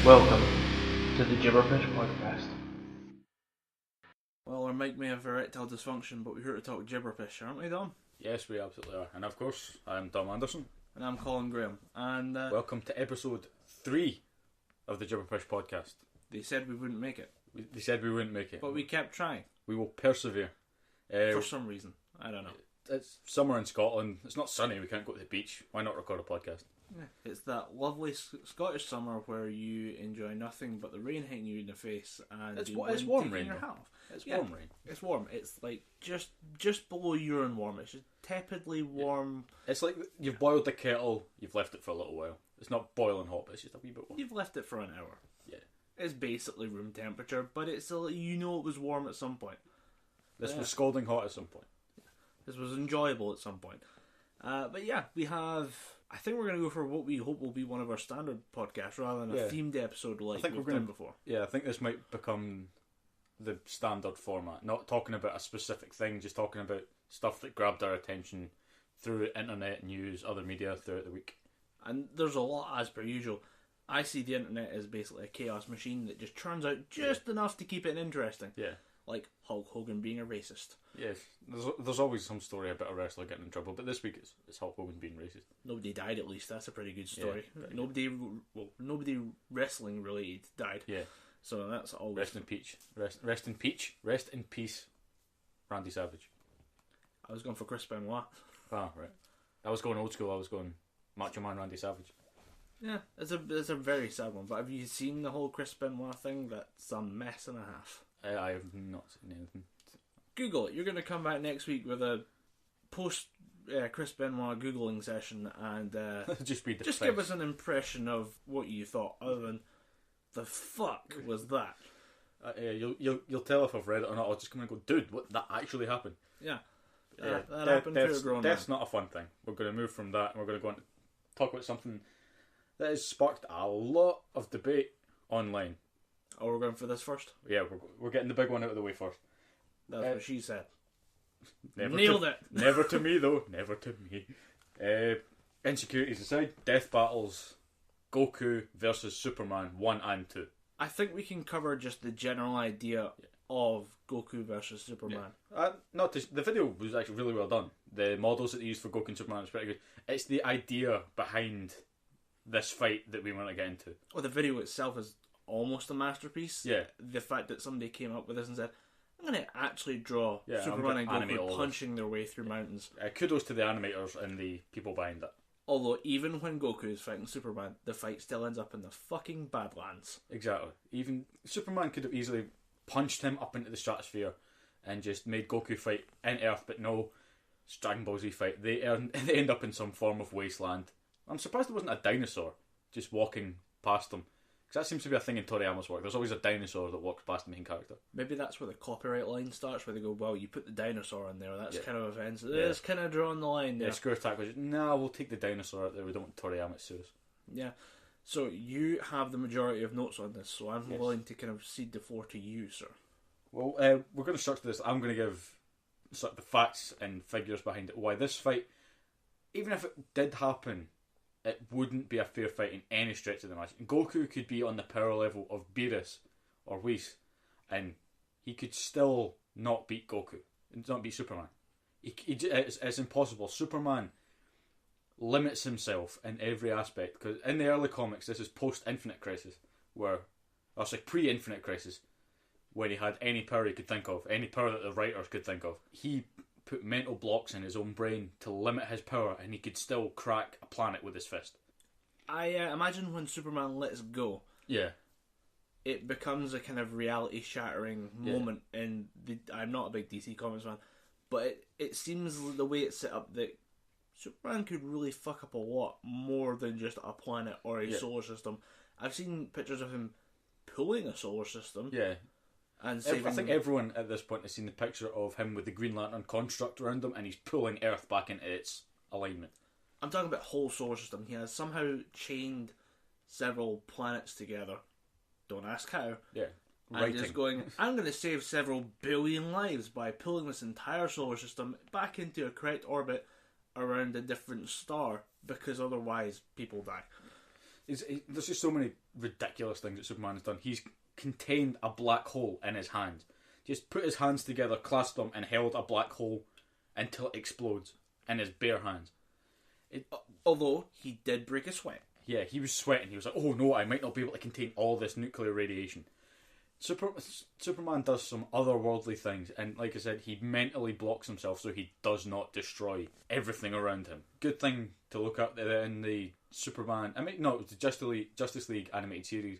Welcome to the Gibberpish podcast. Well, our mic may have erectile dysfunction, but we're here to talk Gibberpish, aren't we, Dom? Yes, we absolutely are. And of course, I'm Dom Anderson. And I'm Colin Graham. And welcome to episode 3 of the Gibberpish podcast. They said we wouldn't make it. They said we wouldn't make it. But we kept trying. We will persevere. For some reason. I don't know. It's summer in Scotland. It's not sunny. We can't go to the beach. Why not record a podcast? Yeah. It's that lovely Scottish summer where you enjoy nothing but the rain hitting you in the face and It's the warm wind rain, taking your though. hat off. It's Yeah. warm rain. It's warm. It's like just below urine warm. It's just tepidly warm. It's like you've boiled the kettle, you've left it for a little while. It's not boiling hot, but it's just a wee bit warm. You've left it for an hour. Yeah. It's basically room temperature, but it's still, you know, it was warm at some point. This was scalding hot at some point. This was enjoyable at some point. But yeah, we have... I think we're going to go for what we hope will be one of our standard podcasts rather than a themed episode like we've done before. Yeah, I think this might become the standard format. Not talking about a specific thing, just talking about stuff that grabbed our attention through internet, news, other media throughout the week. And there's a lot, as per usual. I see the internet as basically a chaos machine that just turns out just enough to keep it interesting. Yeah. Like Hulk Hogan being a racist. Yes, there's always some story about a wrestler getting in trouble, but this week it's Hulk Hogan being racist. Nobody died, at least. That's a pretty good story. Yeah, Nobody wrestling related died. Yeah. So that's all. Rest in peace. Rest in peace, Randy Savage. I was going for Chris Benoit. Ah, right. I was going old school. I was going Macho Man Randy Savage. Yeah, it's a very sad one. But have you seen the whole Chris Benoit thing? That's a mess and a half. I have not seen anything. Google it. You're going to come back next week with a post Chris Benoit Googling session and just give us an impression of what you thought, other than the fuck was that? You'll tell if I've read it or not. I'll just come and go, dude, what, that actually happened? Yeah. That happened to a grown man. That's not a fun thing. We're going to move from that and we're going to go on to talk about something that has sparked a lot of debate online. Oh, we're going for this first? Yeah, we're getting the big one out of the way first. That's what she said. Nailed it. Never to me, though. Never to me. Insecurities aside, death battles, Goku versus Superman 1 and 2. I think we can cover just the general idea of Goku versus Superman. Yeah. The video was actually really well done. The models that they used for Goku and Superman was pretty good. It's the idea behind this fight that we want to get into. Well, the video itself is almost a masterpiece. Yeah. The fact that somebody came up with this and said, I'm going to actually draw Superman and Goku punching their way through mountains. Kudos to the animators and the people behind it. Although, even when Goku is fighting Superman, the fight still ends up in the fucking Badlands. Exactly. Even Superman could have easily punched him up into the stratosphere and just made Goku fight in Earth, but no, it's Dragon Ball Z fight. They end up in some form of wasteland. I'm surprised there wasn't a dinosaur just walking past them. Because that seems to be a thing in Toriyama's work. There's always a dinosaur that walks past the main character. Maybe that's where the copyright line starts, where they go, well, you put the dinosaur in there, that's kind of offensive. Yeah. It's kind of drawing the line there. Yeah, Screw Attack was just, nah, we'll take the dinosaur out there, we don't want Toriyama to sue us. Yeah. So you have the majority of notes on this, so I'm willing to kind of cede the floor to you, sir. Well, we're going to structure this. I'm going to give sort of the facts and figures behind it. Why this fight, even if it did happen, it wouldn't be a fair fight in any stretch of the match. Goku could be on the power level of Beerus or Whis, and he could still not beat Goku, not beat Superman. It's impossible. Superman limits himself in every aspect, because in the early comics, this is post-Infinite Crisis, pre-Infinite Crisis, when he had any power he could think of, any power that the writers could think of. He put mental blocks in his own brain to limit his power, and he could still crack a planet with his fist. I imagine when Superman lets go, it becomes a kind of reality-shattering moment. In I'm not a big DC Comics fan, but it seems the way it's set up that Superman could really fuck up a lot more than just a planet or a solar system. I've seen pictures of him pulling a solar system. Yeah. And I think everyone at this point has seen the picture of him with the Green Lantern construct around him, and he's pulling Earth back into its alignment. I'm talking about whole solar system. He has somehow chained several planets together. Don't ask how. Yeah. And just going, I'm going to save several billion lives by pulling this entire solar system back into a correct orbit around a different star, because otherwise people die. There's just so many ridiculous things that Superman has done. He's contained a black hole in his hands. Just put his hands together, clasped them, and held a black hole until it explodes in his bare hands. Although he did break a sweat. Yeah, he was sweating. He was like, "Oh no, I might not be able to contain all this nuclear radiation." Superman does some otherworldly things, and like I said, he mentally blocks himself so he does not destroy everything around him. Good thing to look up in the Superman. It was the Justice League animated series.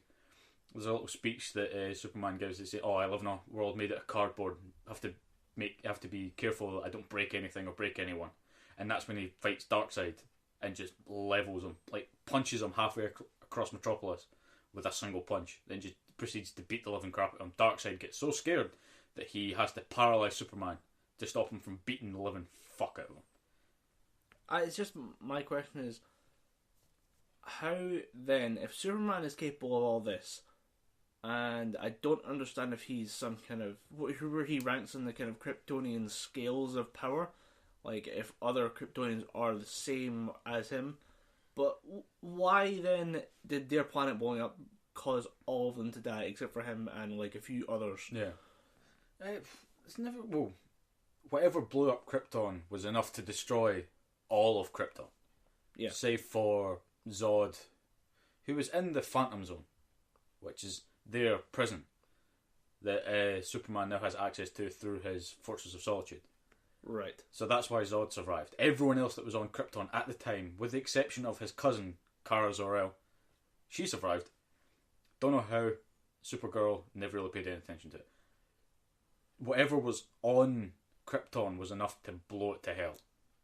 There's a little speech that Superman gives that says, "Oh, I live in a world made out of cardboard. Have to be careful that I don't break anything or break anyone." And that's when he fights Darkseid and just levels him, like punches him halfway across Metropolis with a single punch. Then just proceeds to beat the living crap out of him. Darkseid gets so scared that he has to paralyze Superman to stop him from beating the living fuck out of him. It's just, my question is, how then, if Superman is capable of all this, and I don't understand if he's some kind of, where he ranks in the kind of Kryptonian scales of power, like if other Kryptonians are the same as him, but why then did their planet blowing up cause all of them to die except for him and like a few others? Yeah, it's never. Well, whatever blew up Krypton was enough to destroy all of Krypton. Yeah, save for Zod, who was in the Phantom Zone, which is their prison that Superman now has access to through his Fortress of Solitude. Right. So that's why Zod survived. Everyone else that was on Krypton at the time, with the exception of his cousin, Kara Zor-El, she survived. Don't know how. Supergirl never really paid any attention to it. Whatever was on Krypton was enough to blow it to hell.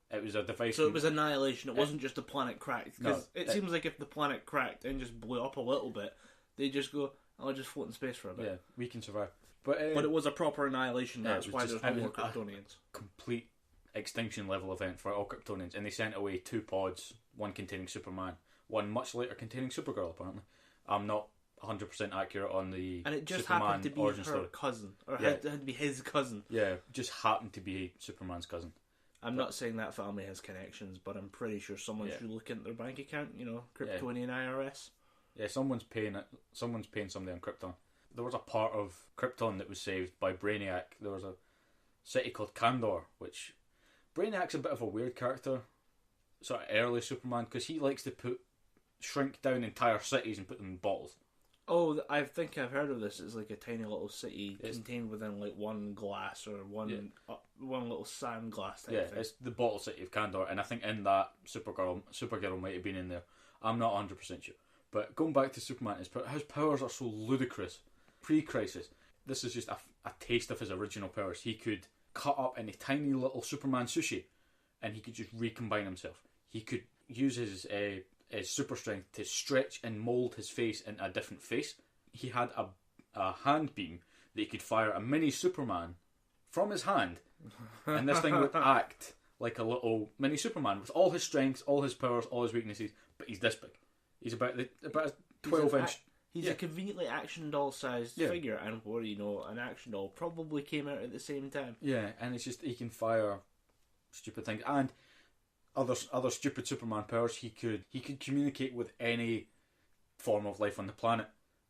It was a device. So it was annihilation. It wasn't just the planet cracked. Because No, it seems like if the planet cracked and just blew up a little bit, they just go, "I'll just float in space for a bit." Yeah, we can survive. But it was a proper annihilation. Yeah, That's why there's no more Kryptonians. Complete extinction level event for all Kryptonians, and they sent away 2 pods, one containing Superman, one much later containing Supergirl. Apparently, I'm not 100% accurate on the and it just Superman happened to be origin her story. cousin, or Yeah. had to be his cousin. Yeah, just happened to be Superman's cousin. I'm not saying that family has connections, but I'm pretty sure someone should look into their bank account. Kryptonian IRS. Yeah, someone's paying somebody on Krypton. There was a part of Krypton that was saved by Brainiac. There was a city called Kandor, which Brainiac's a bit of a weird character, sort of early Superman, because he likes to shrink down entire cities and put them in bottles. Oh, I think I've heard of this. It's like a tiny little city contained within like one glass or one little sand glass type thing. It's the bottle city of Kandor, and I think in that Supergirl might have been in there. I'm not 100% sure. But going back to Superman, his powers are so ludicrous. Pre-Crisis, this is just a taste of his original powers. He could cut up into tiny little Superman sushi, and he could just recombine himself. He could use his super strength to stretch and mould his face into a different face. He had a hand beam that he could fire a mini Superman from his hand, and this thing would act like a little mini Superman with all his strengths, all his powers, all his weaknesses, but he's this big. He's about a 12-inch... He's a conveniently action doll sized figure, and what do you know, an action doll probably came out at the same time. Yeah, and it's just he can fire stupid things and other stupid Superman powers. He could communicate with any form of life on the planet,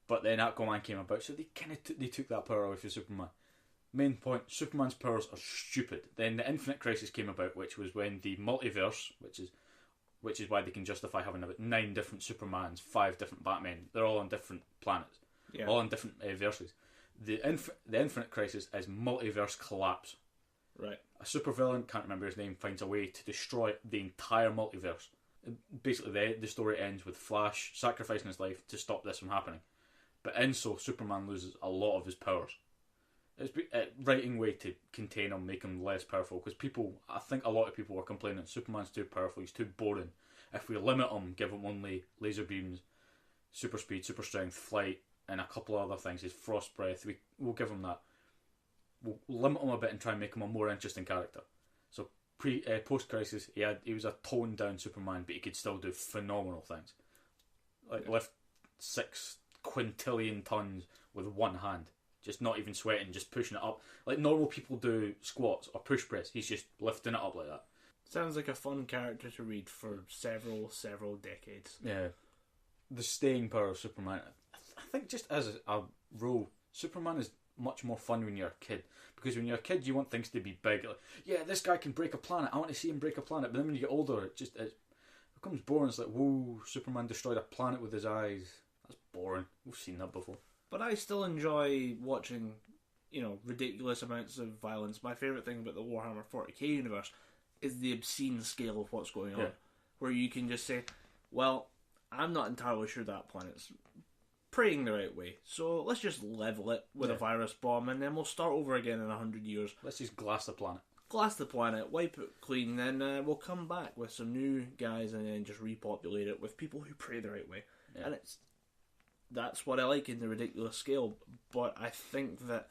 but then Aquaman came about, so they took that power away from Superman. Main point: Superman's powers are stupid. Then the Infinite Crisis came about, which was when the multiverse, which is why they can justify having about 9 different Supermans, 5 different Batmen. They're all on different planets, all on different verses. The Infinite Crisis is multiverse collapse. Right. A supervillain, can't remember his name, finds a way to destroy the entire multiverse. Basically, the story ends with Flash sacrificing his life to stop this from happening. But in so, Superman loses a lot of his powers. It's a writing way to contain him, make him less powerful. Because I think a lot of people were complaining, Superman's too powerful, he's too boring. If we limit him, give him only laser beams, super speed, super strength, flight, and a couple of other things, his frost breath, we'll give him that. We'll limit him a bit and try and make him a more interesting character. So post-crisis, he was a toned down Superman, but he could still do phenomenal things. Like lift 6 quintillion tons with one hand. Just not even sweating, just pushing it up. Like normal people do squats or push press. He's just lifting it up like that. Sounds like a fun character to read for several decades. Yeah. the staying power of Superman, I think just as a role, Superman is much more fun when you're a kid. Because when you're a kid, you want things to be big. Like, yeah, this guy can break a planet. I want to see him break a planet. But then when you get older, it becomes boring. It's like, whoa, Superman destroyed a planet with his eyes. That's boring. We've seen that before. But I still enjoy watching, ridiculous amounts of violence. My favourite thing about the Warhammer 40k universe is the obscene scale of what's going on. Yeah. Where you can just say, well, I'm not entirely sure that planet's praying the right way, so let's just level it with a virus bomb and then we'll start over again in 100 years. Let's just glass the planet. Wipe it clean, then we'll come back with some new guys and then just repopulate it with people who pray the right way. Yeah. And that's what I like in the ridiculous scale, but I think that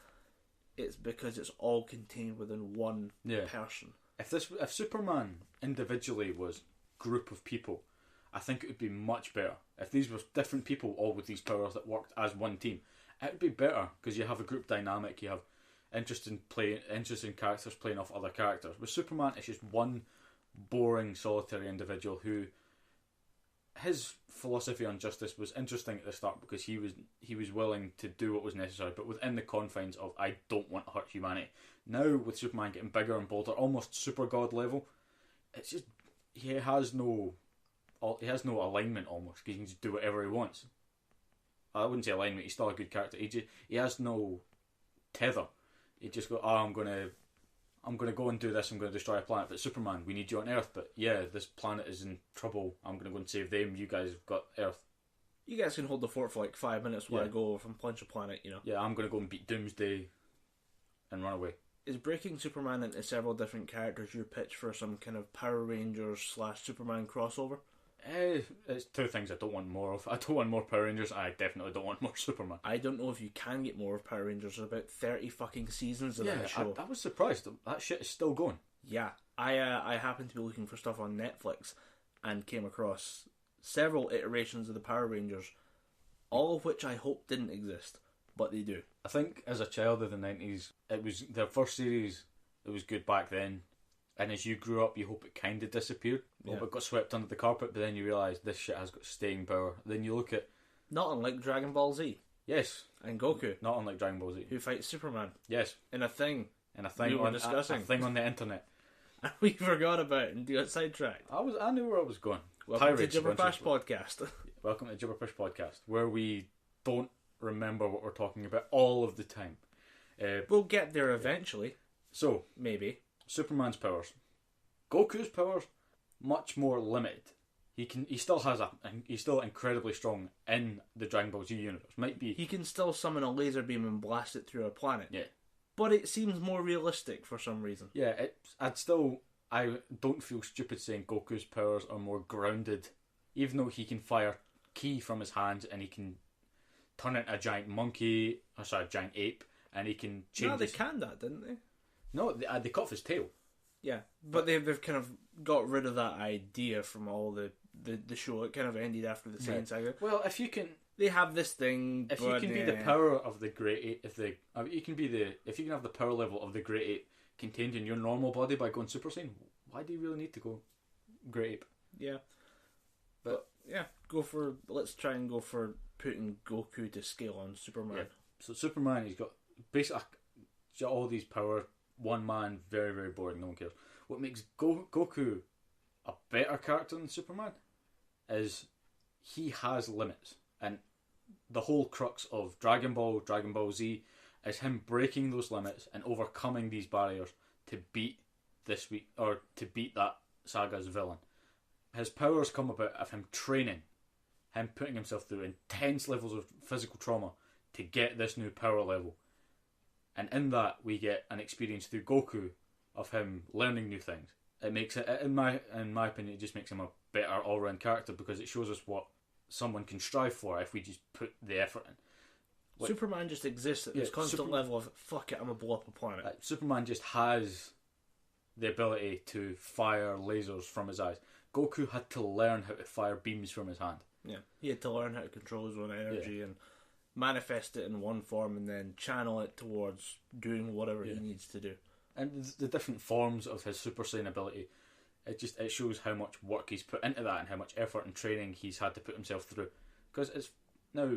it's because it's all contained within one person. If Superman individually was a group of people, I think it would be much better. If these were different people, all with these powers that worked as one team, it would be better because you have a group dynamic. You have interesting characters playing off other characters. With Superman, it's just one boring, solitary individual who his philosophy on justice was interesting at the start because he was willing to do what was necessary, but within the confines of I don't want to hurt humanity. Now with Superman getting bigger and bolder, almost super god level, it's just he has no alignment almost because he can just do whatever he wants. I wouldn't say alignment. He's still a good character. He has no tether. He just go, I'm gonna go and do this. I'm gonna destroy a planet. But Superman, we need you on Earth. But yeah, this planet is in trouble. I'm gonna go and save them. You guys have got Earth. You guys can hold the fort for like 5 minutes while I go over and punch a planet. Yeah, I'm gonna go and beat Doomsday and run away. Is breaking Superman into several different characters your pitch for some kind of Power Rangers / Superman crossover? It's two things I don't want more of. I don't want more Power Rangers. I definitely don't want more Superman. I don't know if you can get more of Power Rangers. There's about 30 fucking seasons of that show. I was surprised. That shit is still going. Yeah. I happened to be looking for stuff on Netflix and came across several iterations of the Power Rangers, all of which I hope didn't exist, but they do. I think as a child of the 90s, it was their first series. It was good back then. And as you grew up, you hope it kind of disappeared. Yeah. It got swept under the carpet, but then you realise this shit has got staying power. Then you look at... Not unlike Dragon Ball Z. Yes. And Goku. Not unlike Dragon Ball Z. Who fights Superman. Yes. In a thing. We were discussing. A thing on the internet. And we forgot about it and got sidetracked. I knew where I was going. Welcome to Gibberpish Podcast. Welcome to Gibberpish Podcast, where we don't remember what we're talking about all of the time. We'll get there eventually. So, maybe. Superman's powers. Goku's powers, much more limited. He's still incredibly strong in the Dragon Ball Z universe. He can still summon a laser beam and blast it through a planet. Yeah. But it seems more realistic for some reason. Yeah, I don't feel stupid saying Goku's powers are more grounded, even though he can fire ki from his hands and he can turn into a giant giant ape, and he can change. No, they canned that, didn't they? No, they cut off his tail. Yeah, but they've kind of got rid of that idea from all the show. It kind of ended after the Saiyan saga. Well, if you can, they have this thing. If you can be the power of the Great Ape, if you can have the power level of the Great Ape contained in your normal body by going Super Saiyan, why do you really need to go Great Ape? Yeah, but yeah, let's try and go for putting Goku to scale on Superman. Yeah. So Superman, he's got basically all these powers. One man, very, very boring, no one cares. What makes Goku a better character than Superman is he has limits. And the whole crux of Dragon Ball Z is him breaking those limits and overcoming these barriers to beat that saga's villain. His powers come about of him training, him putting himself through intense levels of physical trauma to get this new power level. And in that, we get an experience through Goku of him learning new things. It makes it, in my opinion, it just makes him a better all-round character because it shows us what someone can strive for if we just put the effort in. Superman just exists at this constant level of, fuck it, I'm going to blow up a planet. Superman just has the ability to fire lasers from his eyes. Goku had to learn how to fire beams from his hand. Yeah, he had to learn how to control his own energy and manifest it in one form and then channel it towards doing whatever he needs to do. And the different forms of his Super Saiyan ability, it shows how much work he's put into that and how much effort and training he's had to put himself through Because it's now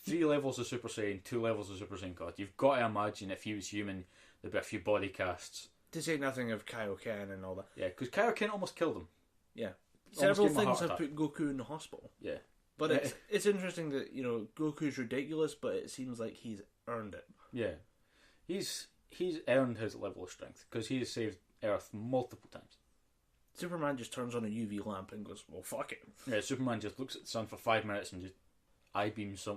3 levels of Super Saiyan, 2 levels of Super Saiyan God. You've got to imagine if he was human, there'd be a few body casts. To say nothing of Kaioken and all that. Yeah, because Kaioken almost killed him. Yeah. Almost Several gave him a things heart have attack. put Goku in the hospital. Yeah. But it's interesting that, you know, Goku's ridiculous, but it seems like he's earned it. Yeah. He's earned his level of strength, because he has saved Earth multiple times. Superman just turns on a UV lamp and goes, well, fuck it. Yeah, Superman just looks at the sun for 5 minutes and just eye-beams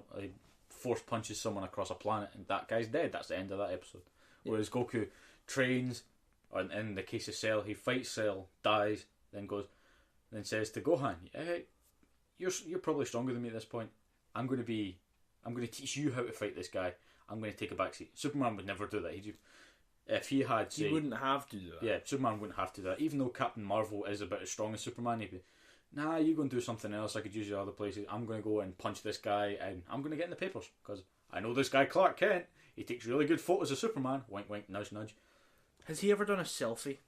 force punches someone across a planet, and that guy's dead. That's the end of that episode. Yeah. Whereas Goku trains, or in the case of Cell, he fights Cell, dies, then says to Gohan, you're probably stronger than me at this point. I'm going to teach you how to fight this guy. I'm going to take a backseat. Superman would never do that. If he had, say, he wouldn't have to do that. Yeah, Superman wouldn't have to do that. Even though Captain Marvel is about as strong as Superman, he'd be, nah, you go and do something else. I could use you other places. I'm going to go and punch this guy, and I'm going to get in the papers, because I know this guy Clark Kent. He takes really good photos of Superman. Wink, wink, nudge, nudge. Has he ever done a selfie?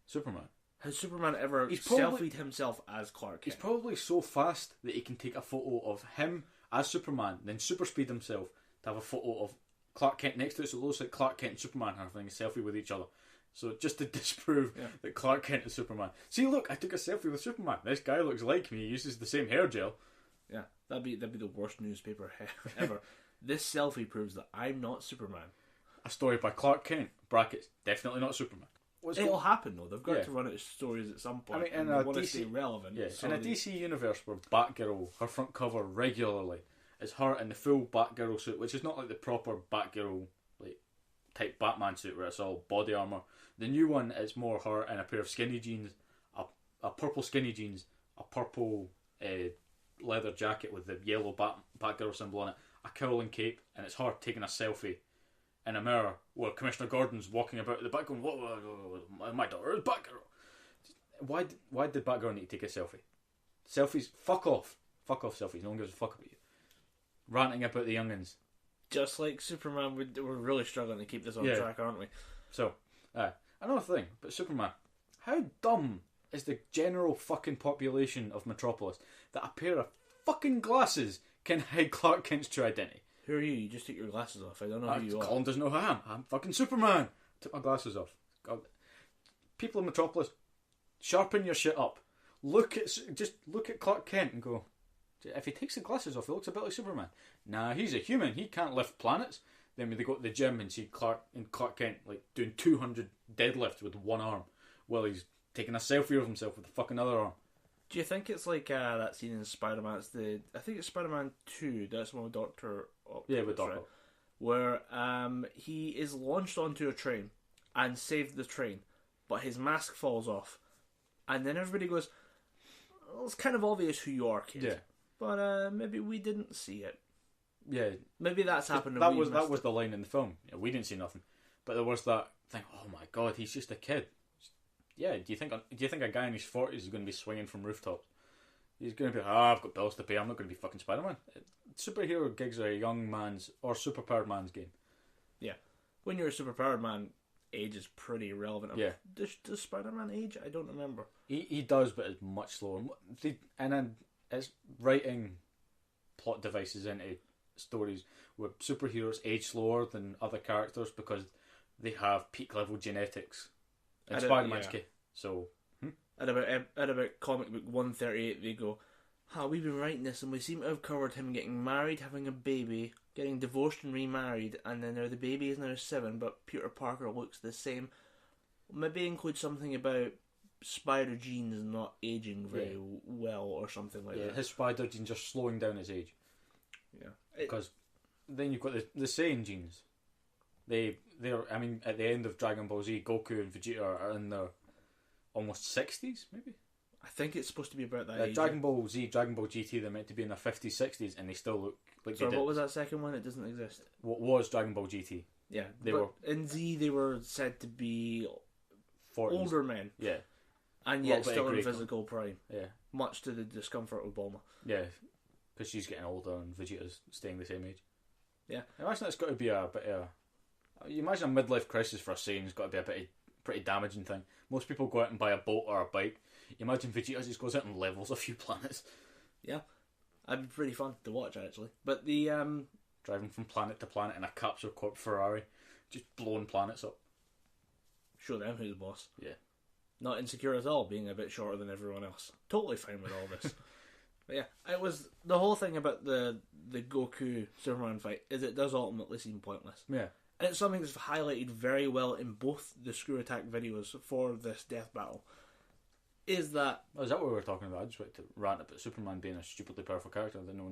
Superman? Has Superman ever selfied himself as Clark Kent? He's probably so fast that he can take a photo of him as Superman, then super speed himself to have a photo of Clark Kent next to it, so it looks like Clark Kent and Superman are having a selfie with each other. So just to disprove that Clark Kent is Superman. See, look, I took a selfie with Superman. This guy looks like me. He uses the same hair gel. Yeah, that'd be the worst newspaper ever. This selfie proves that I'm not Superman. A story by Clark Kent, brackets, definitely not Superman. It'll happen though. They've got to run out of stories at some point. I mean, they want to stay relevant. Yeah, so in a DC universe where Batgirl, her front cover regularly is her in the full Batgirl suit, which is not like the proper Batgirl like type Batman suit where it's all body armor. The new one is more her in a pair of skinny jeans, a purple skinny jeans, a purple leather jacket with the yellow Batgirl symbol on it, a cowl and cape, and it's her taking a selfie in a mirror where Commissioner Gordon's walking about the back going, whoa, my daughter is Batgirl. Why did Batgirl need to take a selfie? Selfies, fuck off selfies, no one gives a fuck about you. Ranting about the youngins. Just like Superman, we're really struggling to keep this on track, aren't we? So, another thing about Superman. How dumb is the general fucking population of Metropolis that a pair of fucking glasses can hide Clark Kent's true identity? Who are you? You just take your glasses off. I don't know who you are. Colin doesn't know who I am. I'm fucking Superman. Took my glasses off. God. People in Metropolis, sharpen your shit up. Look at Clark Kent and go, if he takes the glasses off, he looks a bit like Superman. Nah, he's a human. He can't lift planets. Then when they go to the gym and see Clark Kent like doing 200 deadlifts with one arm while he's taking a selfie of himself with the fucking other arm. Do you think it's like that scene in Spider-Man? I think it's Spider-Man 2. That's one with Dr. Octopus, yeah, with Dr. Right? Where he is launched onto a train and saved the train, but his mask falls off, and then everybody goes, well, it's kind of obvious who you are, kid. Yeah. But maybe we didn't see it. Yeah. Maybe that's happened. That was the line in the film. Yeah, we didn't see nothing, but there was that thing. Oh my god, he's just a kid. Yeah. Do you think a guy in his 40s is going to be swinging from rooftops? He's going to be, I've got bills to pay. I'm not going to be fucking Spider-Man. Superhero gigs are a young man's or superpowered man's game. Yeah. When you're a superpowered man, age is pretty irrelevant. Yeah. Does Spider-Man age? I don't remember. He does, but it's much slower. And then it's writing plot devices into stories where superheroes age slower than other characters because they have peak level genetics. In Spider-Man's case. So, At about comic book 138, they go, we've been writing this and we seem to have covered him getting married, having a baby, getting divorced and remarried, and then now the baby is now 7, but Peter Parker looks the same. Maybe include something about spider genes not aging very well or something like that. His spider genes are slowing down his age. Yeah. Because then you've got the Saiyan genes. They're at the end of Dragon Ball Z, Goku and Vegeta are in their almost 60s, maybe? I think it's supposed to be about that age. Dragon Ball Z, Dragon Ball GT, they're meant to be in their 50s, 60s, and they still look like they did. What was that second one? It doesn't exist. What was Dragon Ball GT? Yeah, in Z they were said to be 40s. Older men. Yeah. And yet still in physical prime. Yeah. Much to the discomfort of Bulma. Yeah, because she's getting older and Vegeta's staying the same age. Yeah. I imagine it's got to be a bit of... You imagine a midlife crisis for a Saiyan's got to be a pretty damaging thing. Most people go out and buy a boat or a bike. You imagine Vegeta just goes out and levels a few planets. Yeah. That'd be pretty fun to watch, actually. But the driving from planet to planet in a capture corp Ferrari, just blowing planets up. Show them who's the boss. Yeah. Not insecure at all, being a bit shorter than everyone else. Totally fine with all this. But yeah, it was the whole thing about the Goku Superman fight is it does ultimately seem pointless. Yeah. And it's something that's highlighted very well in both the Screw Attack videos for this death battle. Is that... Oh, is that what we were talking about? I just wanted to rant about Superman being a stupidly powerful character that no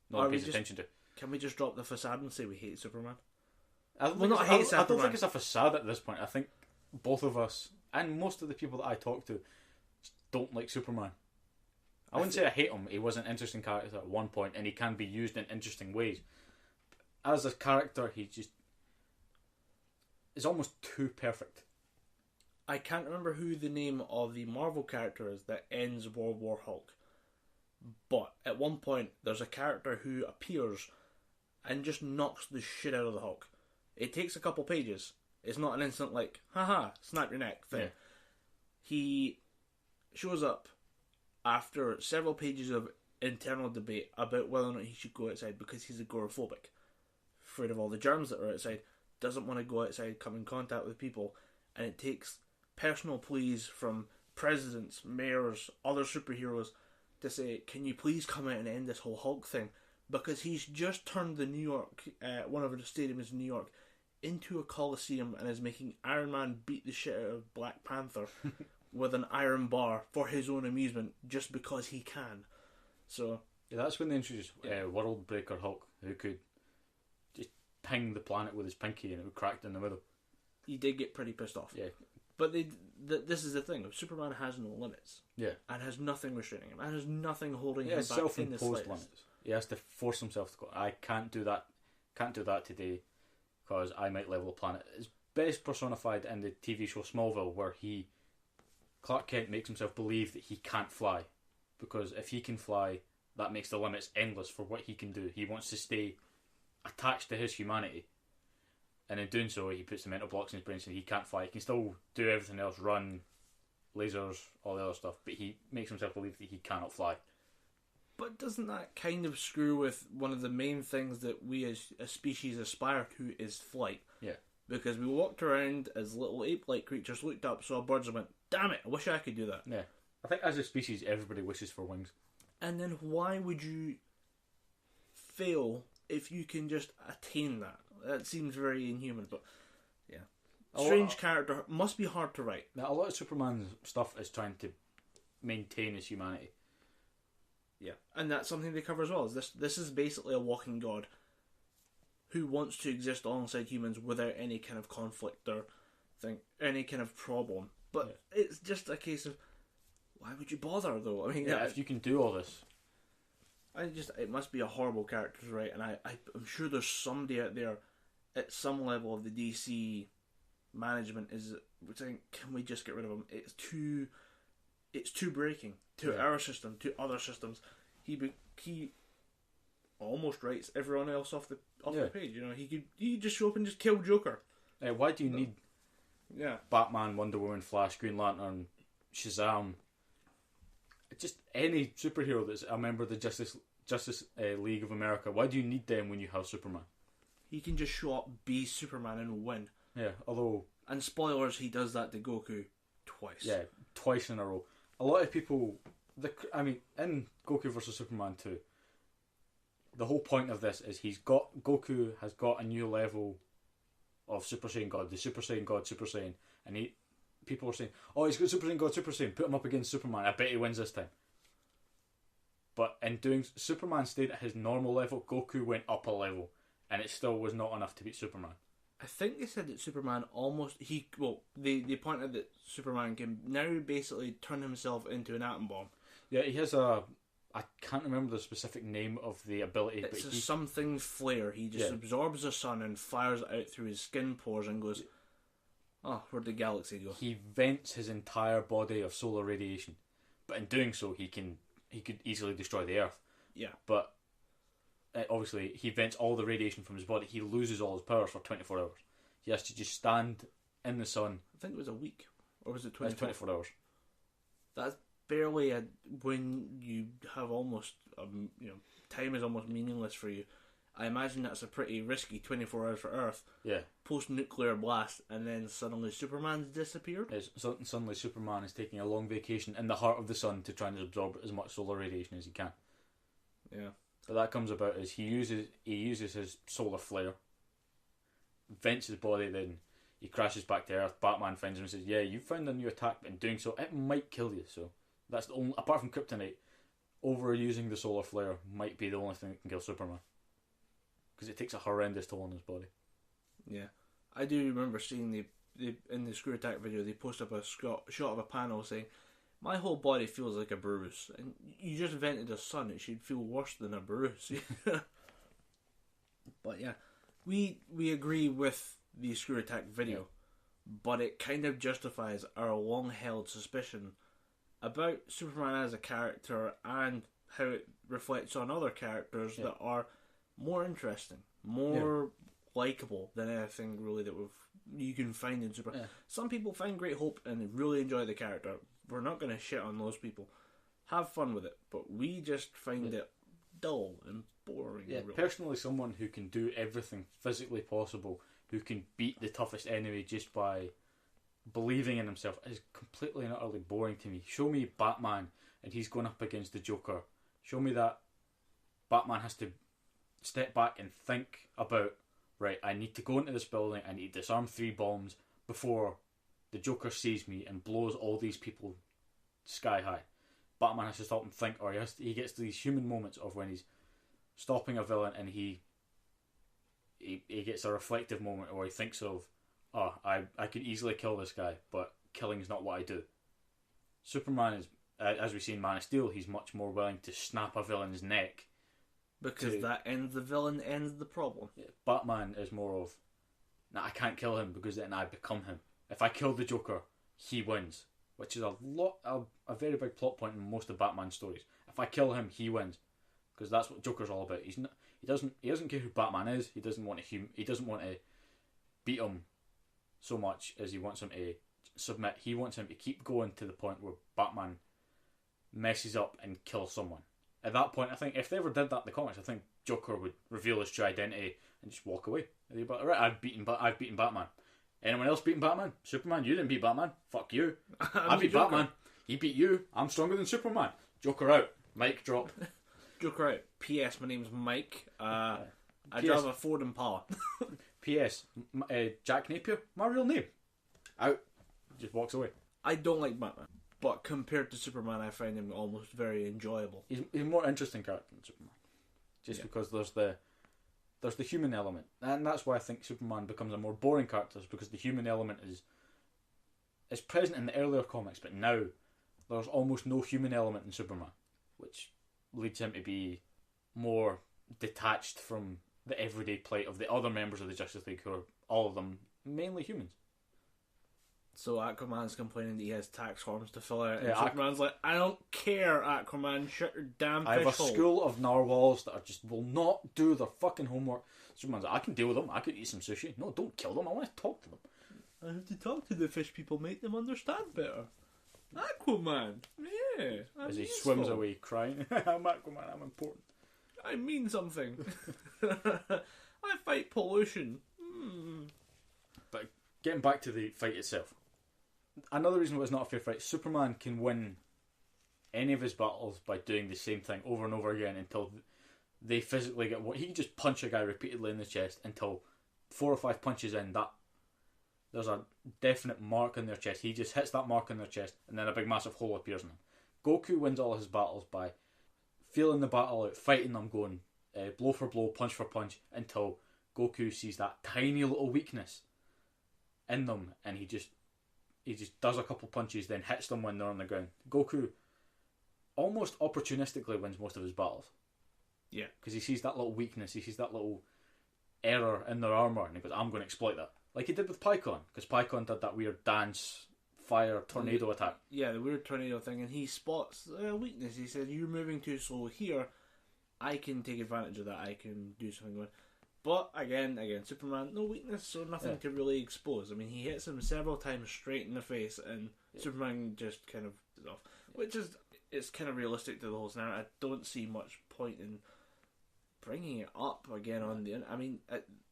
one pays attention to. Can we just drop the facade and say we hate Superman? I don't think it's a facade at this point. I think both of us, and most of the people that I talk to, don't like Superman. I wouldn't say I hate him. He was an interesting character at one point, and he can be used in interesting ways. As a character, he just is almost too perfect. I can't remember who the name of the Marvel character is that ends World War Hulk. But at one point, there's a character who appears and just knocks the shit out of the Hulk. It takes a couple pages. It's not an instant like, haha, snap your neck thing. Yeah. He shows up after several pages of internal debate about whether or not he should go outside because he's agoraphobic. Afraid of all the germs that are outside. Doesn't want to go outside, come in contact with people. And it takes personal pleas from presidents, mayors, other superheroes to say, can you please come out and end this whole Hulk thing? Because he's just turned the New York, one of the stadiums in New York, into a coliseum and is making Iron Man beat the shit out of Black Panther with an iron bar for his own amusement just because he can. So yeah, that's when they introduced World Breaker Hulk, who could just ping the planet with his pinky and it would crack in the middle. He did get pretty pissed off. Yeah. But this is the thing. Superman has no limits. Yeah. And has nothing restraining him. And has nothing holding him back self-imposed in the slightest. limits. He has to force himself to go, I can't do that today because I might level the planet. It's best personified in the TV show Smallville, where Clark Kent makes himself believe that he can't fly. Because if he can fly, that makes the limits endless for what he can do. He wants to stay attached to his humanity. And in doing so, he puts the mental blocks in his brain so he can't fly. He can still do everything else, run, lasers, all the other stuff, but he makes himself believe that he cannot fly. But doesn't that kind of screw with one of the main things that we as a species aspire to is flight? Yeah. Because we walked around as little ape-like creatures, looked up, saw birds and went, damn it, I wish I could do that. Yeah. I think as a species, everybody wishes for wings. And then why would you fail if you can just attain that? That seems very inhuman, but yeah. Strange character, must be hard to write. A lot of Superman's stuff is trying to maintain his humanity. Yeah, and that's something they cover as well. This is basically a walking god who wants to exist alongside humans without any kind of conflict or any kind of problem. But it's just a case of, why would you bother though? I mean, if you can do all this. It must be a horrible character to write, and I'm sure there's somebody out there at some level of the DC management is saying, can we just get rid of him? It's too breaking to our system, to other systems. He almost writes everyone else off the page. You know, he could just show up and just kill Joker. Why do you need Batman, Wonder Woman, Flash, Green Lantern, Shazam? Just any superhero that's a member of the Justice League of America. Why do you need them when you have Superman? He can just show up, be Superman, and win. Yeah, although... And spoilers, he does that to Goku twice. Yeah, twice in a row. A lot of people... in Goku vs. Superman 2, the whole point of this is Goku has got a new level of Super Saiyan God, the Super Saiyan God, Super Saiyan, and people are saying, oh, he's got Super Saiyan God, Super Saiyan, put him up against Superman, I bet he wins this time. But in doing, Superman stayed at his normal level, Goku went up a level, and it still was not enough to beat Superman. I think they said that Superman they pointed out that Superman can now basically turn himself into an atom bomb. Yeah, he has I can't remember the specific name of the ability. It's a something flare. He just absorbs the sun and fires it out through his skin pores and goes, oh, where'd the galaxy go? He vents his entire body of solar radiation. But in doing so, he could easily destroy the Earth. Yeah. But obviously, he vents all the radiation from his body. He loses all his powers for 24 hours. He has to just stand in the sun. I think it was a week. Or was it 24? That's 24 hours. That's barely when you have almost time is almost meaningless for you. I imagine that's a pretty risky 24 hours for Earth. Yeah. Post-nuclear blast, and then suddenly Superman's disappeared. Suddenly Superman is taking a long vacation in the heart of the sun to try and absorb as much solar radiation as he can. Yeah. So that comes about as he uses his solar flare, vents his body, then he crashes back to Earth. Batman finds him and says, "Yeah, you found a new attack, but in doing so, it might kill you." So that's the only, apart from kryptonite, overusing the solar flare might be the only thing that can kill Superman. Because it takes a horrendous toll on his body. Yeah. I do remember seeing the in the Screw Attack video, they post up a shot of a panel saying, "My whole body feels like a bruise." And you just vented a sun, it should feel worse than a bruise. But yeah, we agree with the Screw Attack video, but it kind of justifies our long-held suspicion about Superman as a character and how it reflects on other characters that are more interesting, more likable than anything really that you can find in Superman. Some people find great hope and really enjoy the character. We're not going to shit on those people. Have fun with it, but we just find it dull and boring. Yeah, really. Personally, someone who can do everything physically possible, who can beat the toughest enemy just by believing in himself, is completely and utterly boring to me. Show me Batman and he's going up against the Joker. Show me that Batman has to step back and think about, right, I need to go into this building, I need to disarm 3 bombs before the Joker sees me and blows all these people sky high. Batman has to stop and think, or he gets these human moments of when he's stopping a villain and he gets a reflective moment where he thinks of, I could easily kill this guy, but killing is not what I do. Superman is, as we see in Man of Steel, he's much more willing to snap a villain's neck. Because that ends the villain, ends the problem. Yeah, Batman is more of, I can't kill him because then I become him. If I kill the Joker, he wins. Which is a very big plot point in most of Batman's stories. If I kill him, he wins. Because that's what Joker's all about. He doesn't care who Batman is. He doesn't want to beat him so much as he wants him to submit. He wants him to keep going to the point where Batman messes up and kills someone. At that point, I think if they ever did that in the comics, I think Joker would reveal his true identity and just walk away. And he'd be like, right, I've beaten Batman. Anyone else beaten Batman? Superman, you didn't beat Batman. Fuck you. I beat Batman. He beat you. I'm stronger than Superman. Joker out. Mic drop. Joker out. P.S. My name's Mike. I drive a Ford Impala. P.S. Jack Napier, my real name. Out. Just walks away. I don't like Batman, but compared to Superman, I find him almost very enjoyable. He's a more interesting character than Superman. Just because there's the human element, and that's why I think Superman becomes a more boring character, because the human element is present in the earlier comics, but now there's almost no human element in Superman, which leads him to be more detached from the everyday plight of the other members of the Justice League, who are all of them mainly humans. So Aquaman's complaining that he has tax forms to fill out, and Superman's like, I don't care, Aquaman, shut your damn fish hole. I have a school of narwhals that just will not do their fucking homework. Superman's like, I can deal with them, I could eat some sushi. No, don't kill them, I want to talk to them. I have to talk to the fish people, make them understand better. Aquaman, yeah. As he swims away crying, I'm Aquaman, I'm important. I mean something. I fight pollution. But getting back to the fight itself, another reason why it's not a fair fight, Superman can win any of his battles by doing the same thing over and over again until they physically get what he can just punch a guy repeatedly in the chest until 4 or 5 punches in, that there's a definite mark in their chest. He just hits that mark in their chest and then a big massive hole appears in him. Goku wins all his battles by feeling the battle out, fighting them, going blow for blow, punch for punch, until Goku sees that tiny little weakness in them and he just does a couple punches, then hits them when they're on the ground. Goku almost opportunistically wins most of his battles. Yeah. Because he sees that little weakness, he sees that little error in their armour, and he goes, I'm going to exploit that. Like he did with Pycon, because Pycon did that weird dance, fire, tornado attack. Yeah, the weird tornado thing, and he spots a weakness. He says, you're moving too slow here, I can take advantage of that, I can do something with it. But again, Superman, no weakness, so nothing to really expose. I mean, he hits him several times straight in the face, and Superman just kind of is off. Which is, it's kind of realistic to the whole scenario. I don't see much point in bringing it up again on the... I mean...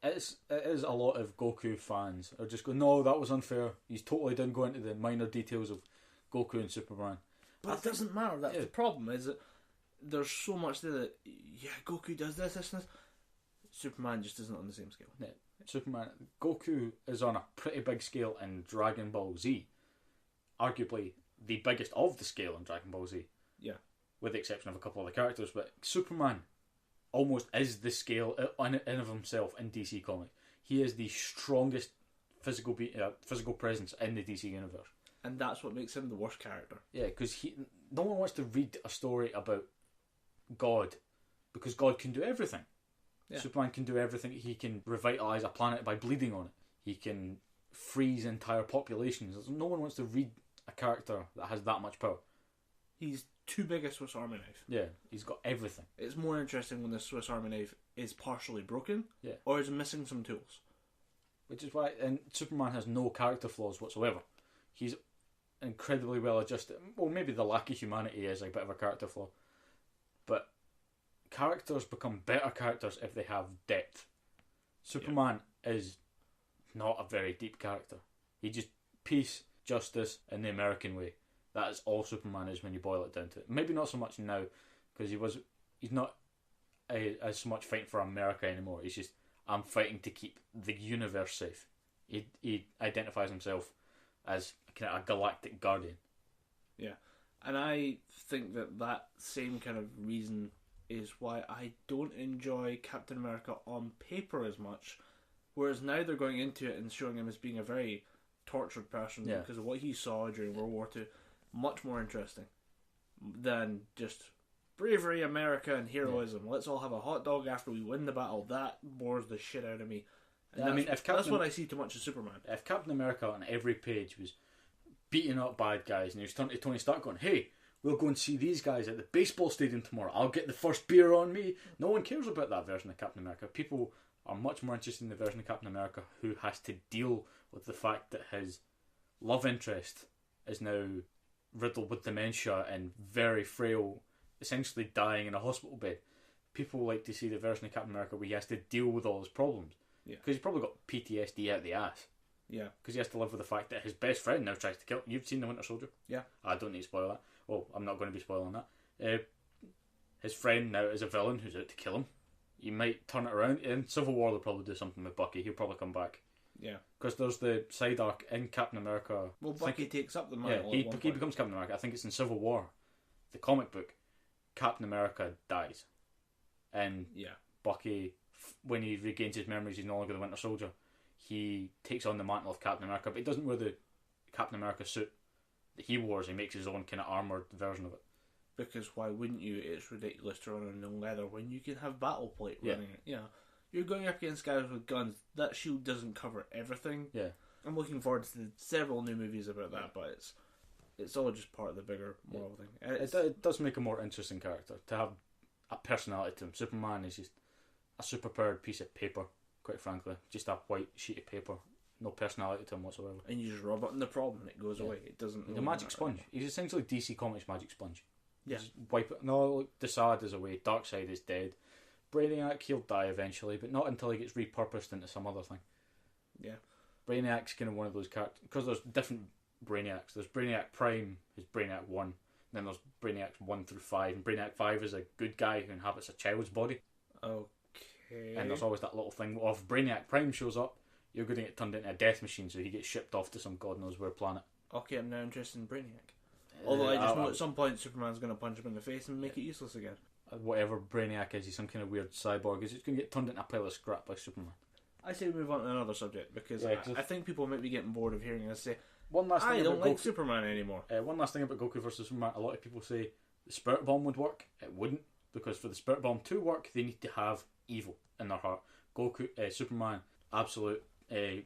It is a lot of Goku fans are just going, no, that was unfair. He's totally didn't go into the minor details of Goku and Superman. But it doesn't matter. That's the problem, is that there's so much there that, yeah, Goku does this, and this. Superman just isn't on the same scale. Yeah. Goku is on a pretty big scale in Dragon Ball Z. Arguably the biggest of the scale in Dragon Ball Z. Yeah. With the exception of a couple of the characters. But Superman almost is the scale in of himself in DC Comics. He is the strongest physical presence in the DC universe. And that's what makes him the worst character. Yeah, because no one wants to read a story about God, because God can do everything. Yeah. Superman can do everything. He can revitalise a planet by bleeding on it. He can freeze entire populations. No one wants to read a character that has that much power. He's too big a Swiss Army knife. Yeah, he's got everything. It's more interesting when the Swiss Army knife is partially broken, or is missing some tools. Which is why, and Superman has no character flaws whatsoever. He's incredibly well adjusted. Well, maybe the lack of humanity is a bit of a character flaw, but characters become better characters if they have depth. Superman is not a very deep character. He just peace, justice, in the American way. That is all Superman is when you boil it down to it. Maybe not so much now, because he's not as much fighting for America anymore. He's just, I'm fighting to keep the universe safe. He identifies himself as kind of a galactic guardian. Yeah. And I think that same kind of reason is why I don't enjoy Captain America on paper as much, whereas now they're going into it and showing him as being a very tortured person because of what he saw during World War II. Much more interesting than just bravery, America, and heroism. Let's all have a hot dog after we win the battle. That bores the shit out of me. And that's what I see too much of Superman. If Captain America on every page was beating up bad guys and he was turning to Tony Stark going, hey, we'll go and see these guys at the baseball stadium tomorrow. I'll get the first beer on me. No one cares about that version of Captain America. People are much more interested in the version of Captain America who has to deal with the fact that his love interest is now riddled with dementia and very frail, essentially dying in a hospital bed. People like to see the version of Captain America where he has to deal with all his problems. Because he's probably got PTSD out the ass. Yeah. Because he has to live with the fact that his best friend now tries to kill him. You've seen The Winter Soldier? Yeah. I don't need to spoil that. Well, I'm not going to be spoiling that. His friend now is a villain who's out to kill him. You might turn it around. In Civil War, they'll probably do something with Bucky. He'll probably come back. Yeah. Because there's the side arc in Captain America. Well, Bucky takes up the mantle. Yeah, he becomes Captain America. I think it's in Civil War. The comic book. Captain America dies. And Bucky, when he regains his memories, he's no longer the Winter Soldier. He takes on the mantle of Captain America, but he doesn't wear the Captain America suit that he wore. He makes his own kind of armoured version of it. Because why wouldn't you? It's ridiculous to run on no leather when you can have battle plate running it. You know, you're going up against guys with guns. That shield doesn't cover everything. Yeah. I'm looking forward to several new movies about that, but it's all just part of the bigger moral thing. It does make a more interesting character to have a personality to him. Superman is just a superpowered piece of paper, quite frankly. Just a white sheet of paper. No personality to him whatsoever. And you just rub it in the problem and it goes away. It doesn't He's a magic sponge. He's essentially DC Comics magic sponge. Yeah. Just wipe it. No, look, Desaad is away. Darkseid is dead. Brainiac, he'll die eventually, but not until he gets repurposed into some other thing. Yeah. Brainiac's kind of one of those characters, because there's different Brainiacs. There's Brainiac Prime, who's Brainiac 1, and then there's Brainiacs 1 through 5, and Brainiac 5 is a good guy who inhabits a child's body. Okay. And there's always that little thing, well, if Brainiac Prime shows up, you're going to get turned into a death machine, so he gets shipped off to some god knows where planet. Okay, I'm now interested in Brainiac. Although I just know at some point Superman's going to punch him in the face and make it useless again. Whatever Brainiac is, he's some kind of weird cyborg. He's going to get turned into a pile of scrap by Superman. I say we move on to another subject, because I think people might be getting bored of hearing us say, I don't like Superman anymore. One last thing about Goku vs Superman. A lot of people say the Spirit Bomb would work. It wouldn't, because for the Spirit Bomb to work, they need to have evil in their heart. Superman, absolute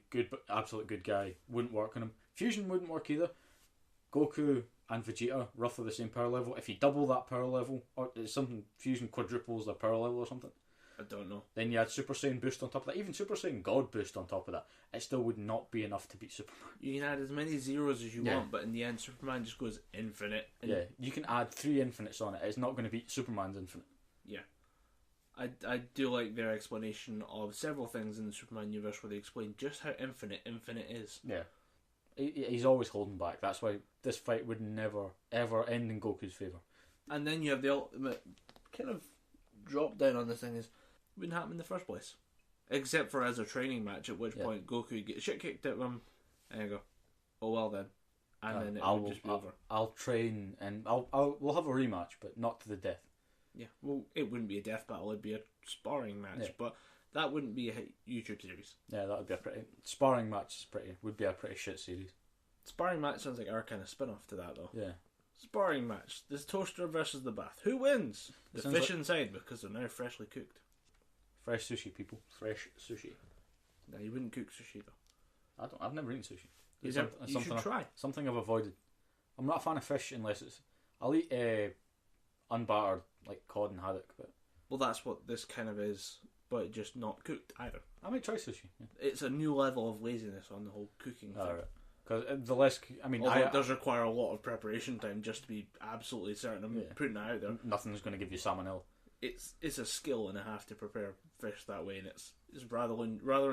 good guy, wouldn't work on him. Fusion wouldn't work either. Goku and Vegeta, roughly the same power level. If you double that power level, or something, Fusion quadruples their power level or something, I don't know. Then you had Super Saiyan boost on top of that. Even Super Saiyan God boost on top of that. It still would not be enough to beat Superman. You can add as many zeros as you want, but in the end, Superman just goes infinite. Yeah, you can add 3 infinites on it. It's not going to beat Superman's infinite. Yeah. I do like their explanation of several things in the Superman universe where they explain just how infinite is. Yeah. He's always holding back. That's why this fight would never, ever end in Goku's favour. And then you have the ultimate kind of drop down on the thing is, wouldn't happen in the first place. Except for as a training match, at which point Goku gets shit kicked at him, and you go, oh well then. And then it would just be over. I'll train, and we'll have a rematch, but not to the death. Yeah, well, it wouldn't be a death battle, it'd be a sparring match, but that wouldn't be a YouTube series. Yeah, that would be a pretty... Sparring match would be a pretty shit series. Sparring match sounds like our kind of spin-off to that, though. Yeah. Sparring match. This toaster versus the bath. Who wins? The fish inside, because they're now freshly cooked. Fresh sushi, people. Fresh sushi. No, you wouldn't cook sushi, though. I've never eaten sushi. You should try. Something I've avoided. I'm not a fan of fish unless it's... I'll eat unbattered, like cod and haddock, but... Well, that's what this kind of is, but just not cooked either. I might try sushi. Yeah. It's a new level of laziness on the whole cooking thing. Right. Because the less... I mean, although it does require a lot of preparation time just to be absolutely certain of putting it out there. Nothing's going to give you salmonella. It's a skill and a half to prepare fish that way, and it's rather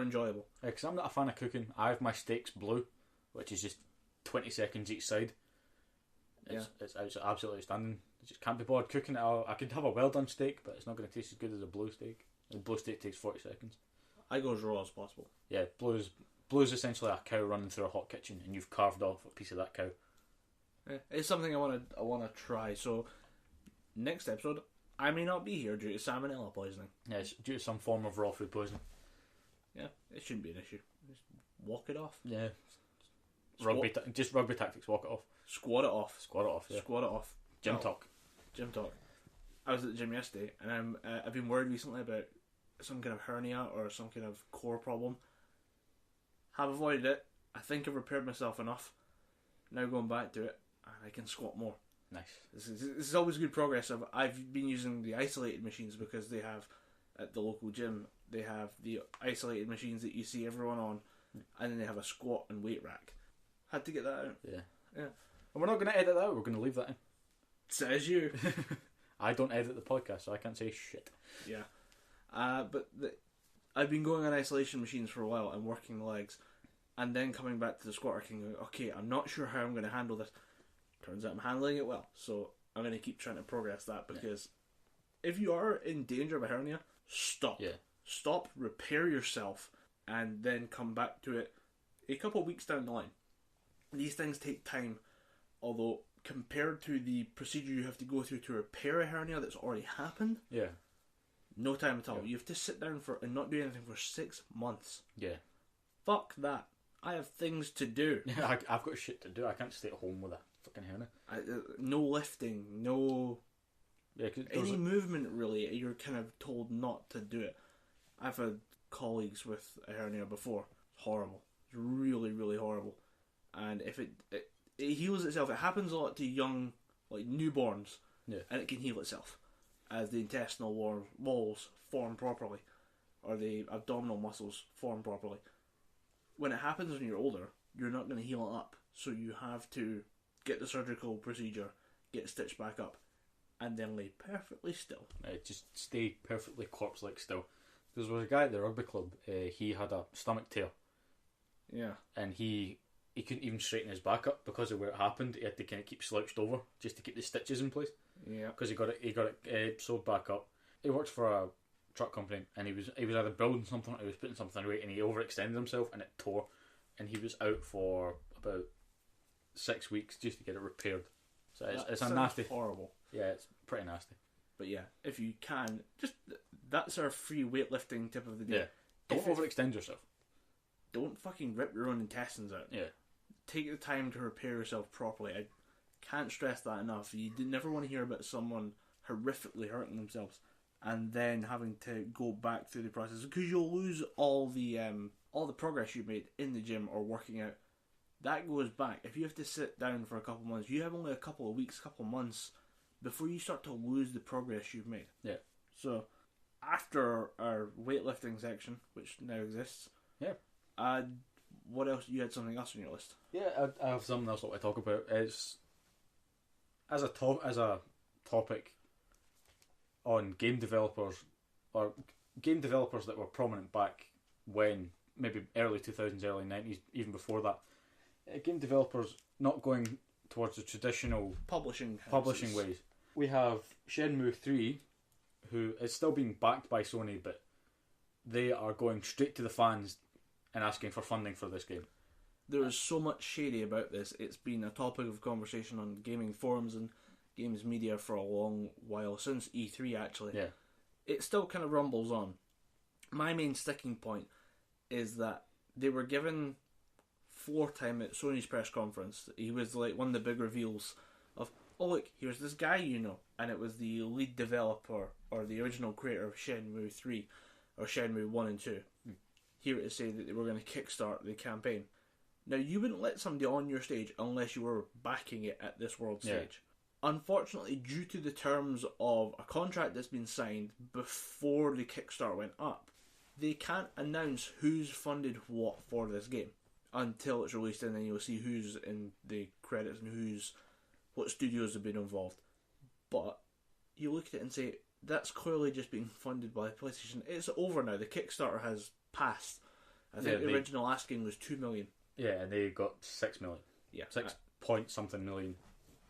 enjoyable. Yeah, because I'm not a fan of cooking. I have my steaks blue, which is just 20 seconds each side. It's absolutely outstanding. I just can't be bothered cooking it. I could have a well done steak, but it's not going to taste as good as a blue steak. A blue steak takes 40 seconds. I go as raw as possible. Yeah, blue's essentially a cow running through a hot kitchen, and you've carved off a piece of that cow. Yeah, it's something I want to try. So next episode, I may not be here due to salmonella poisoning. Yeah, it's due to some form of raw food poisoning. Yeah, it shouldn't be an issue. Just walk it off. Yeah. Rugby tactics, walk it off. Squat it off. Yeah. Squat it off. Gym talk. I was at the gym yesterday, and I've been worried recently about some kind of hernia or some kind of core problem. Have avoided it. I think I've repaired myself enough. Now going back to it, and I can squat more. Nice. This is always good progress. I've been using the isolated machines because they have, at the local gym, they have the isolated machines that you see everyone on, and then they have a squat and weight rack. Had to get that out. Yeah. Yeah. And we're not going to edit that out, we're going to leave that in. Says you. I don't edit the podcast, so I can't say shit. Yeah. I've been going on isolation machines for a while and working the legs, and then coming back to the squat rack and going, okay, I'm not sure how I'm going to handle this. Turns out I'm handling it well, so I'm going to keep trying to progress that, because if you are in danger of a hernia, stop. Yeah. Stop, repair yourself, and then come back to it a couple of weeks down the line. These things take time, although compared to the procedure you have to go through to repair a hernia that's already happened, no time at all. Yeah. You have to sit down and not do anything for 6 months. Yeah. Fuck that. I have things to do. Yeah, I've got shit to do. I can't stay at home with a fucking hernia. No lifting, no... Yeah, any movement, really. You're kind of told not to do it. I've had colleagues with a hernia before. It's horrible. It's really, really horrible. And if it heals itself, it happens a lot to young, like newborns, and it can heal itself as the intestinal walls form properly, or the abdominal muscles form properly. When it happens when you're older, you're not going to heal it up, so you have to get the surgical procedure, get stitched back up, and then lay perfectly still. Just stay perfectly corpse-like still. There was a guy at the rugby club, he had a stomach tear. Yeah. And he couldn't even straighten his back up because of where it happened. He had to kind of keep slouched over just to keep the stitches in place. Yeah. Because he got it sewed back up. He worked for a truck company, and he was either building something or he was putting something away, and he overextended himself and it tore, and he was out for about 6 weeks just to get it repaired. So it's a nasty, horrible. Yeah, it's pretty nasty. But yeah, if you can, that's our free weightlifting tip of the day. Yeah. Don't overextend yourself. Don't fucking rip your own intestines out. Yeah. Take the time to repair yourself properly. I can't stress that enough. You never want to hear about someone horrifically hurting themselves and then having to go back through the process, because you'll lose all the progress you made in the gym or working out. That goes back. If you have to sit down for a couple of months, you have only a couple of weeks, couple of months before you start to lose the progress you've made. Yeah. So after our weightlifting section, which now exists. Yeah. What else? You had something else on your list? Yeah, I have something else I want to talk about. It's as a topic on game developers, or game developers that were prominent back when, maybe early 2000s, early 90s, even before that. Game developers not going towards the traditional publishing ways. We have Shenmue 3, who is still being backed by Sony, but they are going straight to the fans and asking for funding for this game. There is so much shady about this. It's been a topic of conversation on gaming forums and games media for a long while, since E3 actually. Yeah. It still kind of rumbles on. My main sticking point is that they were given floor time at Sony's press conference. He was like one of the big reveals of, oh look, here's this guy you know, and it was the lead developer or the original creator of Shenmue 3 or Shenmue 1 and 2. Here to say that they were going to kickstart the campaign. Now, you wouldn't let somebody on your stage unless you were backing it at this world stage. Unfortunately, due to the terms of a contract that's been signed before the Kickstarter went up, they can't announce who's funded what for this game until it's released, and then you'll see who's in the credits and what studios have been involved. But you look at it and say, that's clearly just being funded by PlayStation. It's over now. The Kickstarter has passed. I think the original asking was 2 million. Yeah, and they got 6 million. Yeah. 6 point something million.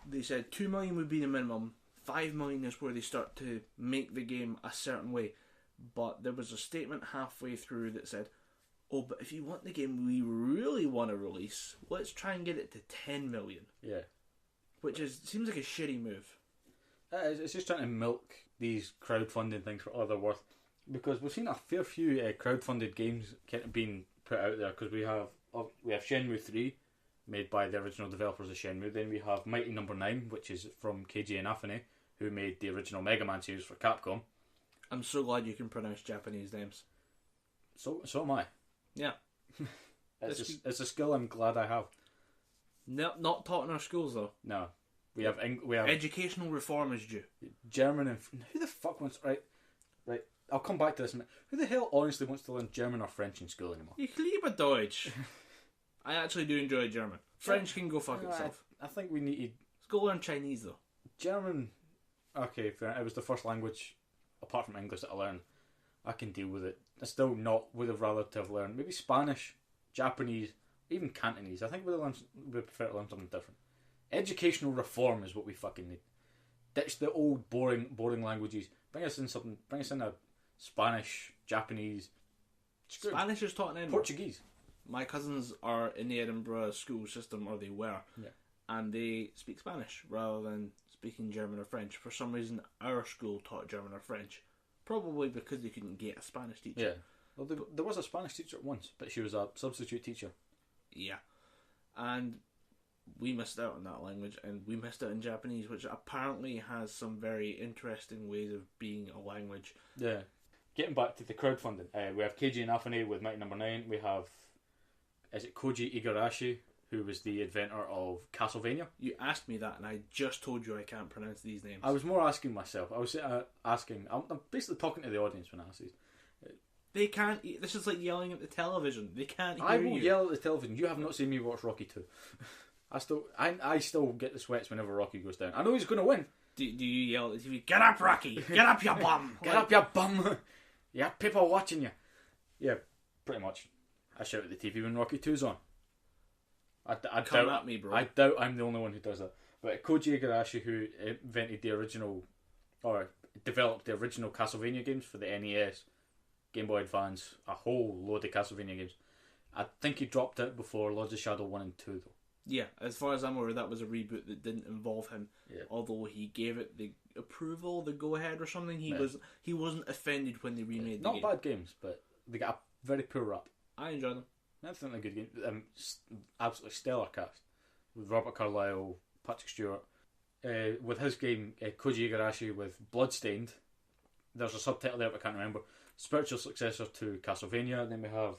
They said 2 million would be the minimum. 5 million is where they start to make the game a certain way. But there was a statement halfway through that said, oh, but if you want the game we really want to release, let's try and get it to 10 million. Yeah. Which seems like a shitty move. It's just trying to milk these crowdfunding things for all they're worth. Because we've seen a fair few crowdfunded games kind of being put out there. Because we have Shenmue 3, made by the original developers of Shenmue. Then we have Mighty No. 9, which is from Keiji Inafune, who made the original Mega Man series for Capcom. I'm so glad you can pronounce Japanese names. So am I. Yeah. It's a skill I'm glad I have. No, not taught in our schools though. No. We have educational reform is due. German and who the fuck wants right. I'll come back to this. Who the hell honestly wants to learn German or French in school anymore? Ich liebe Deutsch. I actually do enjoy German. French can go fuck itself. I think we need to... Let's go learn Chinese though. German, okay, fair. It was the first language apart from English that I learned. I can deal with it. I still would have rather to have learned maybe Spanish, Japanese, even Cantonese. I think we'd prefer to learn something different. Educational reform is what we fucking need. Ditch the old boring languages. Bring us in a Spanish, Japanese. Spanish is taught in Edinburgh. Portuguese. My cousins are in the Edinburgh school system, or they were, and they speak Spanish rather than speaking German or French. For some reason, our school taught German or French. Probably because they couldn't get a Spanish teacher. Yeah. Well, there was a Spanish teacher once, but she was a substitute teacher. Yeah. And we missed out on that language, and we missed out on Japanese, which apparently has some very interesting ways of being a language. Yeah. Getting back to the crowdfunding, we have Keiji Inafune with Mighty No. 9. We have, is it Koji Igarashi, who was the inventor of Castlevania? You asked me that, and I just told you I can't pronounce these names. I was more asking myself. I was asking. I'm basically talking to the audience when I ask these. They can't. This is like yelling at the television. They can't hear you. I will yell at the television. You have not seen me watch Rocky 2. I still get the sweats whenever Rocky goes down. I know he's going to win. Do you yell at the TV? Get up, Rocky! Get up, you bum! Get up, you bum! You have people watching you. Yeah, pretty much. I shout at the TV when Rocky 2's on. Come at me, bro. I doubt I'm the only one who does that. But Koji Igarashi, who invented the original, or developed the original Castlevania games for the NES, Game Boy Advance, a whole load of Castlevania games. I think he dropped out before Lords of Shadow 1 and 2 though. Yeah, as far as I'm aware, that was a reboot that didn't involve him. Yeah. Although he gave it the approval, the go-ahead or something. He wasn't offended when they remade the game. Not bad games, but they got a very poor rap. I enjoy them. That's not a good game. Absolutely stellar cast. With Robert Carlyle, Patrick Stewart. With his game, Koji Igarashi with Bloodstained. There's a subtitle there, but I can't remember. Spiritual successor to Castlevania. Then we have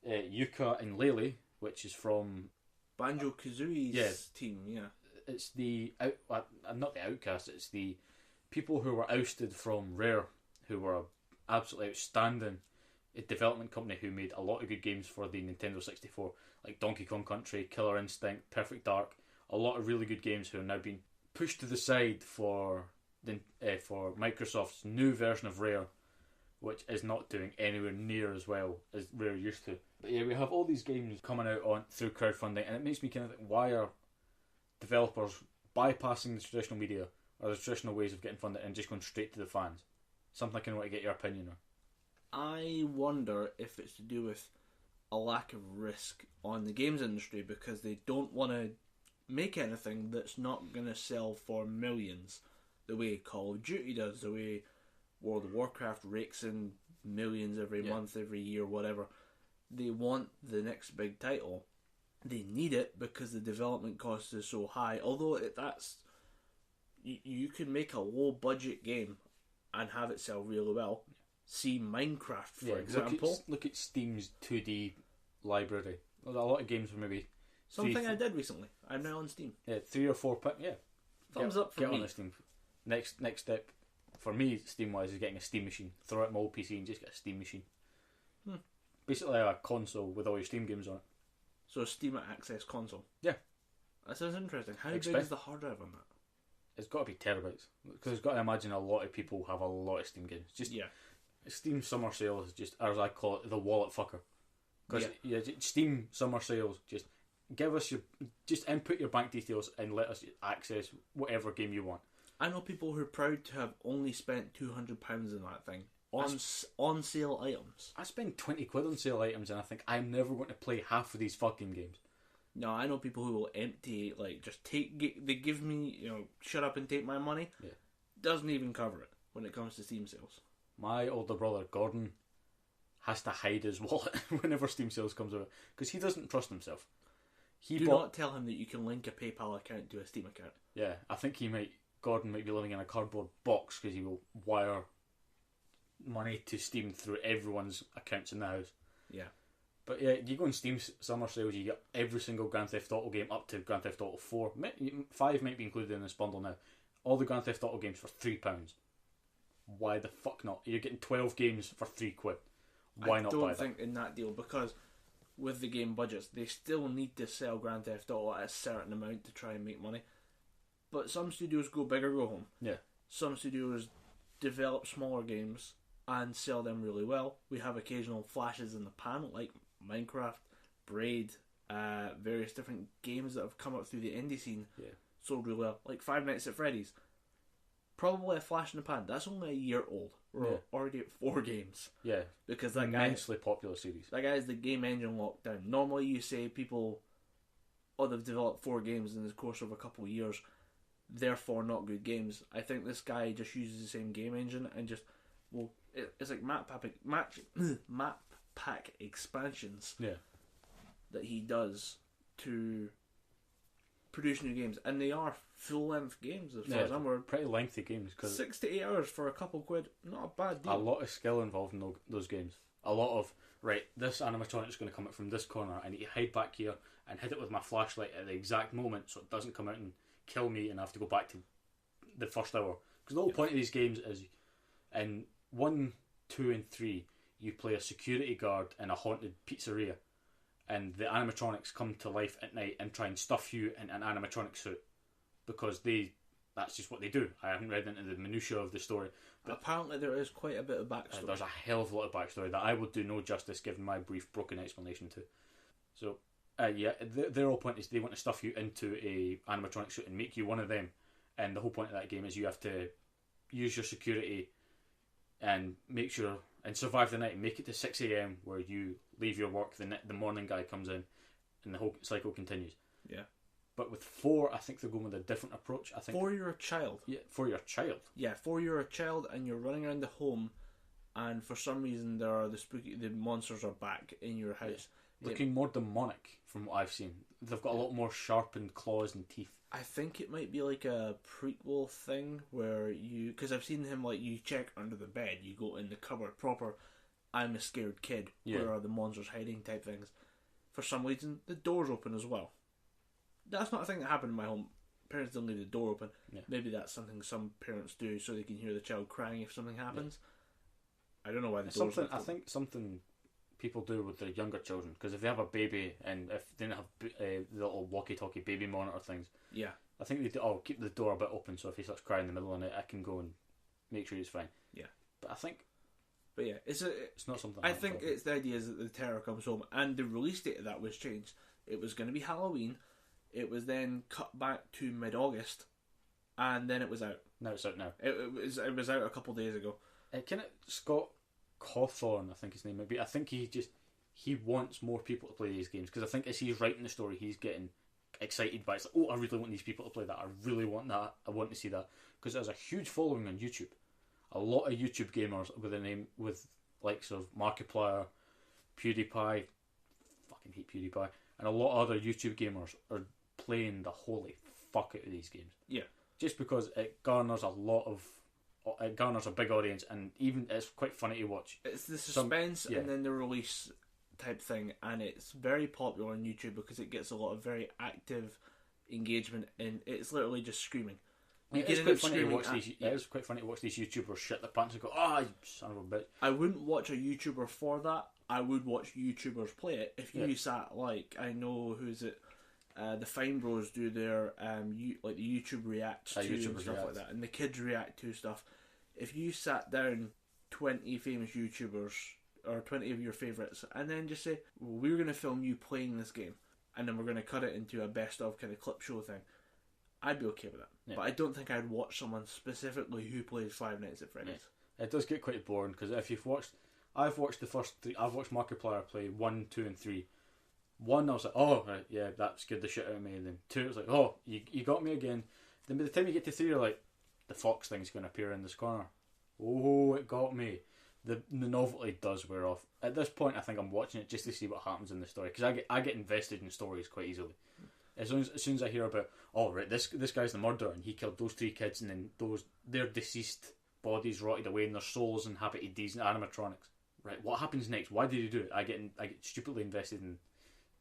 Yuka and Lele, which is from Banjo-Kazooie's team, yeah. It's the not the outcast. It's the people who were ousted from Rare, who were absolutely outstanding development company who made a lot of good games for the Nintendo 64, like Donkey Kong Country, Killer Instinct, Perfect Dark. A lot of really good games who are now being pushed to the side for Microsoft's new version of Rare, which is not doing anywhere near as well as Rare used to. But yeah, we have all these games coming out on through crowdfunding, and it makes me kind of think, why are developers bypassing the traditional media or the traditional ways of getting funded and just going straight to the fans? Something I kind of want to get your opinion on. I wonder if it's to do with a lack of risk on the games industry, because they don't want to make anything that's not going to sell for millions the way Call of Duty does, the way World of Warcraft rakes in millions every month, every year, whatever. They want the next big title. They need it because the development cost is so high. Although you can make a low budget game and have it sell really well. See Minecraft, for example. Look at Steam's 2D library. There's a lot of games for maybe... Something I did recently. I'm now on Steam. Yeah, 3 or 4... Thumbs up for me. Get on Steam. Next step for me, Steam-wise, is getting a Steam machine. Throw out my old PC and just get a Steam machine. Basically a console with all your Steam games on it. So a Steam Access console? Yeah. That sounds interesting. How big is the hard drive on that? It's got to be terabytes. Because I've got to imagine a lot of people have a lot of Steam games. Steam summer sales is just, as I call it, the wallet fucker. Because Steam summer sales, just give us just input your bank details and let us access whatever game you want. I know people who are proud to have only spent £200 in that thing on sale items. I spend 20 quid on sale items and I think I'm never going to play half of these fucking games. No, I know people who will empty, they give me, shut up and take my money. Yeah. Doesn't even cover it when it comes to Steam sales. My older brother, Gordon, has to hide his wallet whenever Steam sales comes out because he doesn't trust himself. Do not tell him that you can link a PayPal account to a Steam account. Yeah, I think Gordon might be living in a cardboard box because he will wire money to Steam through everyone's accounts in the house. Yeah. But yeah, you go on Steam summer sales, you get every single Grand Theft Auto game up to Grand Theft Auto 4. 5 might be included in this bundle now. All the Grand Theft Auto games for £3. Why the fuck not? You're getting 12 games for £3. Why not buy that? I don't think in that deal, because with the game budgets, they still need to sell Grand Theft Auto at a certain amount to try and make money. But some studios go big or go home. Yeah. Some studios develop smaller games and sell them really well. We have occasional flashes in the pan, like Minecraft, Braid, various different games that have come up through the indie scene. Yeah. Sold really well. Like Five Nights at Freddy's. Probably a flash in the pan. That's only a year old. We're already at 4 games. Yeah. Because that immensely popular series. That guy is the game engine lockdown. Normally you say people, they've developed 4 games in the course of a couple of years, therefore not good games. I think this guy just uses the same game engine and just, it's like map pack expansions that he does to produce new games, and they are full length games as far as I'm aware. Pretty lengthy games, 'cause 6 to 8 hours for a couple quid, not a bad deal. A lot of skill involved in those games. A lot of this animatronic is going to come out from this corner. I need to hide back here and hit it with my flashlight at the exact moment so it doesn't come out and kill me and I have to go back to the first hour. Because the whole point of these games is in 1, 2 and 3 you play a security guard in a haunted pizzeria, and the animatronics come to life at night and try and stuff you in an animatronic suit because that's just what they do. I haven't read into the minutiae of the story, but apparently there is quite a bit of backstory. There's a hell of a lot of backstory that I would do no justice given my brief broken explanation to. So their whole point is they want to stuff you into a animatronic suit and make you one of them, and the whole point of that game is you have to use your security and make sure and survive the night and make it to 6 a.m. where you leave your work, the morning guy comes in and the whole cycle continues. Yeah. But with 4, I think they're going with a different approach. I think 4 you're a child. Yeah, 4 you're a child. Yeah, 4 you're a child and you're running around the home, and for some reason the monsters are back in your house. Yeah. Looking more demonic from what I've seen. They've got a lot more sharpened claws and teeth. I think it might be like a prequel thing where because I've seen him, you check under the bed, you go in the cupboard proper, I'm a scared kid, where are the monsters hiding type things. For some reason, the door's open as well. That's not a thing that happened in my home. Parents don't leave the door open. Yeah. Maybe that's something some parents do so they can hear the child crying if something happens. I don't know why the door's something. left I open. think something people do with their younger children, because if they have a baby and if they don't have the little walkie-talkie baby monitor things, Yeah. I think they do. Oh, keep the door a bit open so if he starts crying in the middle of the night, I can go and make sure he's fine. Yeah. But I think. But yeah, it's not something. I think it's the idea is that the terror comes home, and the release date of that was changed. It was going to be Halloween. It was then cut back to mid-August, and then it was out. No, it's out now. It was out a couple of days ago. Scott Cawthorne, I think his name might be. I think he wants more people to play these games, because I think as he's writing the story, he's getting excited by it. It's like, oh, I really want these people to play that. I really want that. I want to see that, because there's a huge following on YouTube. A lot of YouTube gamers with likes of Markiplier, PewDiePie, fucking hate PewDiePie, and a lot of other YouTube gamers are playing the holy fuck out of these games. Yeah. Just because it garners a big audience, and even it's quite funny to watch. It's the suspense and then the release type thing, and it's very popular on YouTube because it gets a lot of very active engagement, and it's literally just screaming. It is quite funny to watch these YouTubers shit their pants and go, "Ah, you son of a bitch." I wouldn't watch a YouTuber for that. I would watch YouTubers play it. If you sat like, I know who's it, the Fine Bros do their like the YouTube reacts to and stuff like that, and the kids react to stuff. If you sat down 20 famous YouTubers or 20 of your favourites, and then just say, well, we're going to film you playing this game, and then we're going to cut it into a best of kind of clip show thing, I'd be okay with that. Yeah. But I don't think I'd watch someone specifically who plays Five Nights at Freddy's. Yeah. It does get quite boring, because if you've watched, I've watched the first three. I've watched Markiplier play 1, 2, and 3. 1, I was like, oh, right, yeah, that scared the shit out of me. And then 2, it was like, oh, you got me again. Then by the time you get to 3, you're like, the fox thing's going to appear in this corner. Oh, it got me. The novelty does wear off. At this point, I think I'm watching it just to see what happens in the story, because I get invested in stories quite easily. As soon as I hear about, oh right, this guy's the murderer and he killed those 3 kids, and then their deceased bodies rotted away and their souls inhabited these animatronics. Right, what happens next? Why did he do it? I get stupidly invested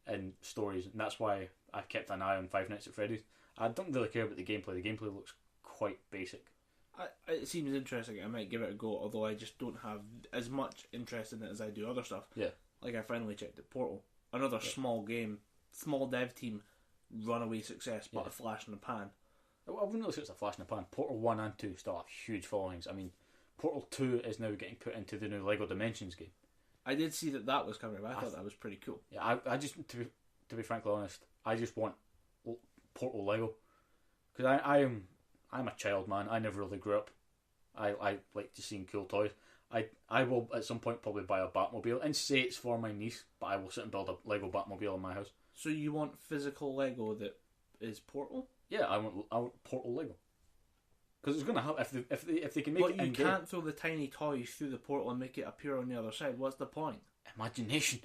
in stories, and that's why I've kept an eye on Five Nights at Freddy's. I don't really care about the gameplay. The gameplay looks quite basic. It seems interesting. I might give it a go, although I just don't have as much interest in it as I do other stuff. Yeah. Like I finally checked at Portal, another small game, small dev team, runaway success, but a flash in the pan. I wouldn't really say it's a flash in the pan. Portal 1 and 2 still have huge followings. I mean, Portal 2 is now getting put into the new LEGO Dimensions game. I did see that was coming, but I thought that was pretty cool. Yeah, I just, to be frankly honest, I just want Portal LEGO. Because I'm a child, man. I never really grew up. I like just seeing cool toys. I will at some point probably buy a Batmobile and say it's for my niece, but I will sit and build a LEGO Batmobile in my house. So you want physical LEGO that is Portal? Yeah, I want Portal LEGO. Because it's going to help if they can make it. But you can't throw the tiny toys through the portal and make it appear on the other side. What's the point? Imagination.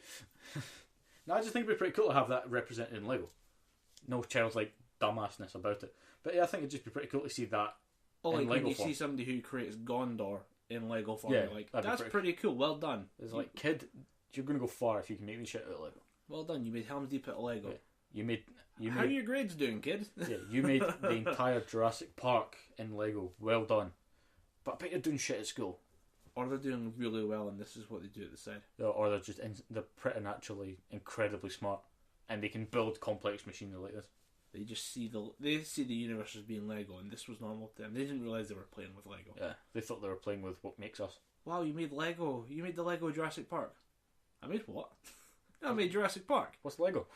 No, I just think it'd be pretty cool to have that represented in LEGO. No childlike dumbassness about it. But yeah, I think it'd just be pretty cool to see that. Oh, in like LEGO when you form. See somebody who creates Gondor in LEGO form, Yeah, like that's pretty cool. Well done. It's like, kid, you're going to go far if you can make me shit out of LEGO. Well done. You made Helm's Deep out of LEGO. Yeah. How are your grades doing, kid? Yeah, you made the entire Jurassic Park in LEGO. Well done. But I bet you're doing shit at school. Or they're doing really well, and this is what they do at the side. Or they're just they're preternaturally incredibly smart, and they can build complex machinery like this. They just see the universe as being Lego, and this was normal to them. They didn't realise they were playing with Lego. Yeah, they thought they were playing with what makes us. Wow, you made Lego. You made the Lego Jurassic Park. I made what? I made Jurassic Park. What's Lego?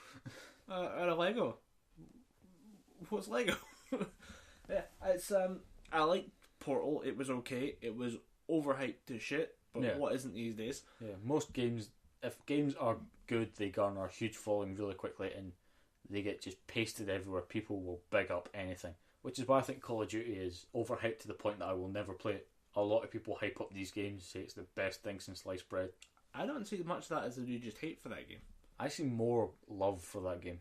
Out of Lego. What's Lego? Yeah, it's I like Portal. It was okay. It was overhyped to shit, but what isn't these days? Yeah, most games, if games are good, they garner a huge following really quickly, and they get just pasted everywhere. People will big up anything, which is why I think Call of Duty is overhyped to the point that I will never play it. A lot of people hype up these games, say it's the best thing since sliced bread. I don't see much of that as I do just hate for that game. I see more love for that game.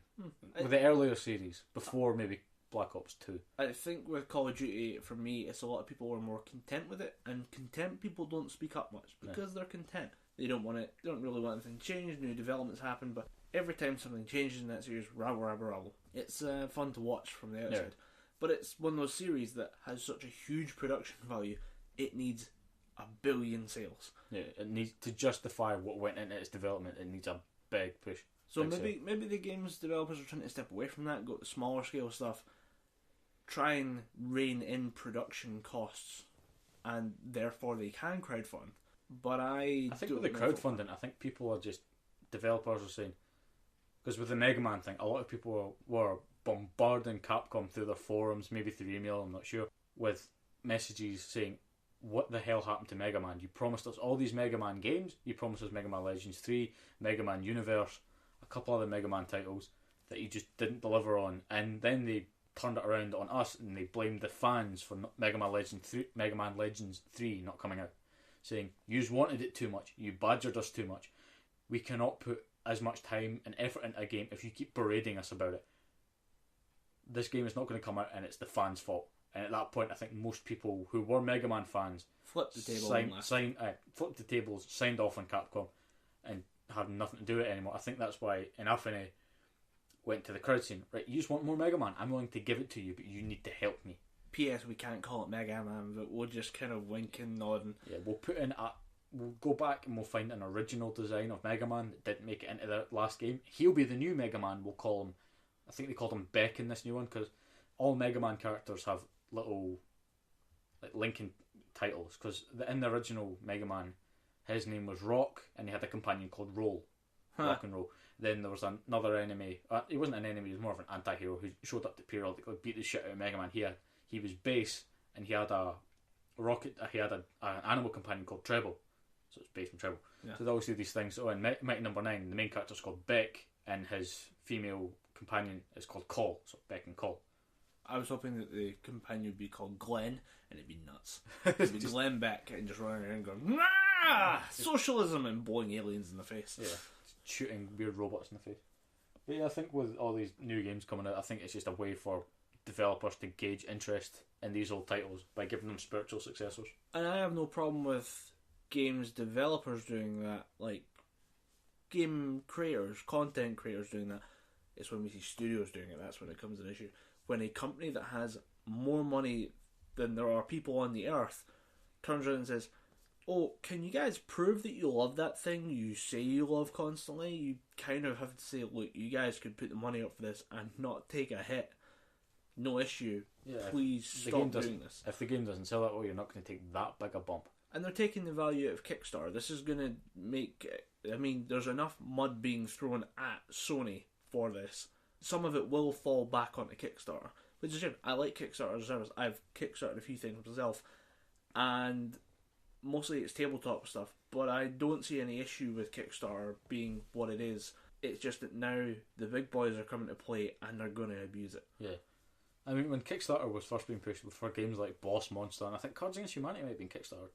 With the earlier series, before maybe Black Ops 2. I think with Call of Duty, for me, it's a lot of people are more content with it, and content people don't speak up much because they're content. They don't want it. They don't really want anything to change. New developments happen, but every time something changes in that series, rabble, rabble, rabble. It's fun to watch from the outside, but it's one of those series that has such a huge production value. It needs 1 billion sales. Yeah, it needs to justify what went into its development. It needs a big push. So maybe the games developers are trying to step away from that, go to smaller scale stuff, try and rein in production costs, and therefore they can crowdfund. But I think with the crowdfunding, I think people are just, developers are saying, because with the Mega Man thing, a lot of people were bombarding Capcom through their forums, maybe through email, I'm not sure, with messages saying, what the hell happened to Mega Man? You promised us all these Mega Man games, you promised us Mega Man Legends 3, Mega Man Universe, a couple other Mega Man titles that you just didn't deliver on, and then they turned it around on us and they blamed the fans for Mega Man Legends 3 not coming out, saying, you wanted it too much, you badgered us too much, we cannot put as much time and effort into a game if you keep berating us about it. This game is not going to come out and it's the fans' fault. And at that point, I think most people who were Mega Man fans flipped the table, flipped the tables, signed off on Capcom, and had nothing to do with it anymore. I think that's why Inafune went to the crowd saying, right, you just want more Mega Man, I'm willing to give it to you, but you need to help me. P.S. We can't call it Mega Man, but we'll just kind of wink and nod. Yeah, we'll go back and we'll find an original design of Mega Man that didn't make it into the last game. He'll be the new Mega Man, we'll call him. I think they called him Beck in this new one, because all Mega Man characters have little linking titles, because in the original Mega Man his name was Rock and he had a companion called Roll. Rock and Roll. Then there was another enemy, he wasn't an enemy, he was more of an anti-hero who showed up to periodically beat the shit out of Mega Man. He was Bass, and he had an animal companion called Treble, so it's Bass and Treble. Yeah. So they always do these things. So in Mighty Number 9 the main character is called Beck and his female companion is called Call, so Beck and Call. I was hoping that the companion would be called Glenn, and it'd be nuts. It'd be Glenn Beck and just running around going, "Ah, socialism," and blowing aliens in the face. Yeah, shooting weird robots in the face. But yeah, I think with all these new games coming out, I think it's just a way for developers to gauge interest in these old titles by giving them spiritual successors. And I have no problem with games developers doing that, like game creators, content creators doing that. It's when we see studios doing it, that's when it becomes an issue. When a company that has more money than there are people on the earth turns around and says, oh, can you guys prove that you love that thing you say you love constantly? You kind of have to say, look, you guys could put the money up for this and not take a hit. No issue. Yeah, please stop doing this. If the game doesn't sell that well, you're not going to take that big a bump. And they're taking the value out of Kickstarter. This is going to make... I mean, there's enough mud being thrown at Sony for this. Some of it will fall back onto Kickstarter, which is a shame. I like Kickstarter as a service. I've Kickstarted a few things myself, and mostly it's tabletop stuff, but I don't see any issue with Kickstarter being what it is. It's just that now the big boys are coming to play and they're going to abuse it. Yeah. I mean, when Kickstarter was first being pushed for games like Boss Monster, and I think Cards Against Humanity might have been Kickstarter.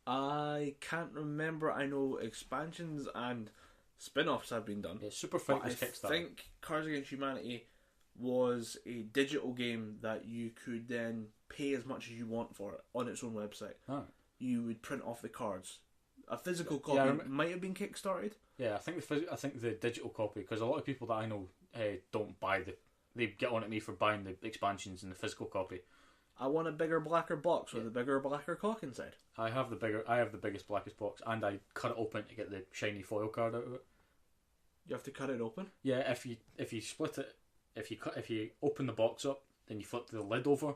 I can't remember. I know expansions and spin-offs have been done. Yeah, Super Fight was Kickstarter. I think Cards Against Humanity was a digital game that you could then pay as much as you want for it on its own website. Oh. You would print off the cards. A physical copy might have been kickstarted. Yeah, I think the digital copy, because a lot of people that I know don't buy they get on at me for buying the expansions and the physical copy. I want a bigger, blacker box with a bigger, blacker cock inside. I have the biggest, blackest box, and I cut it open to get the shiny foil card out of it. You have to cut it open? Yeah, if you split it, if you open the box up, then you flip the lid over,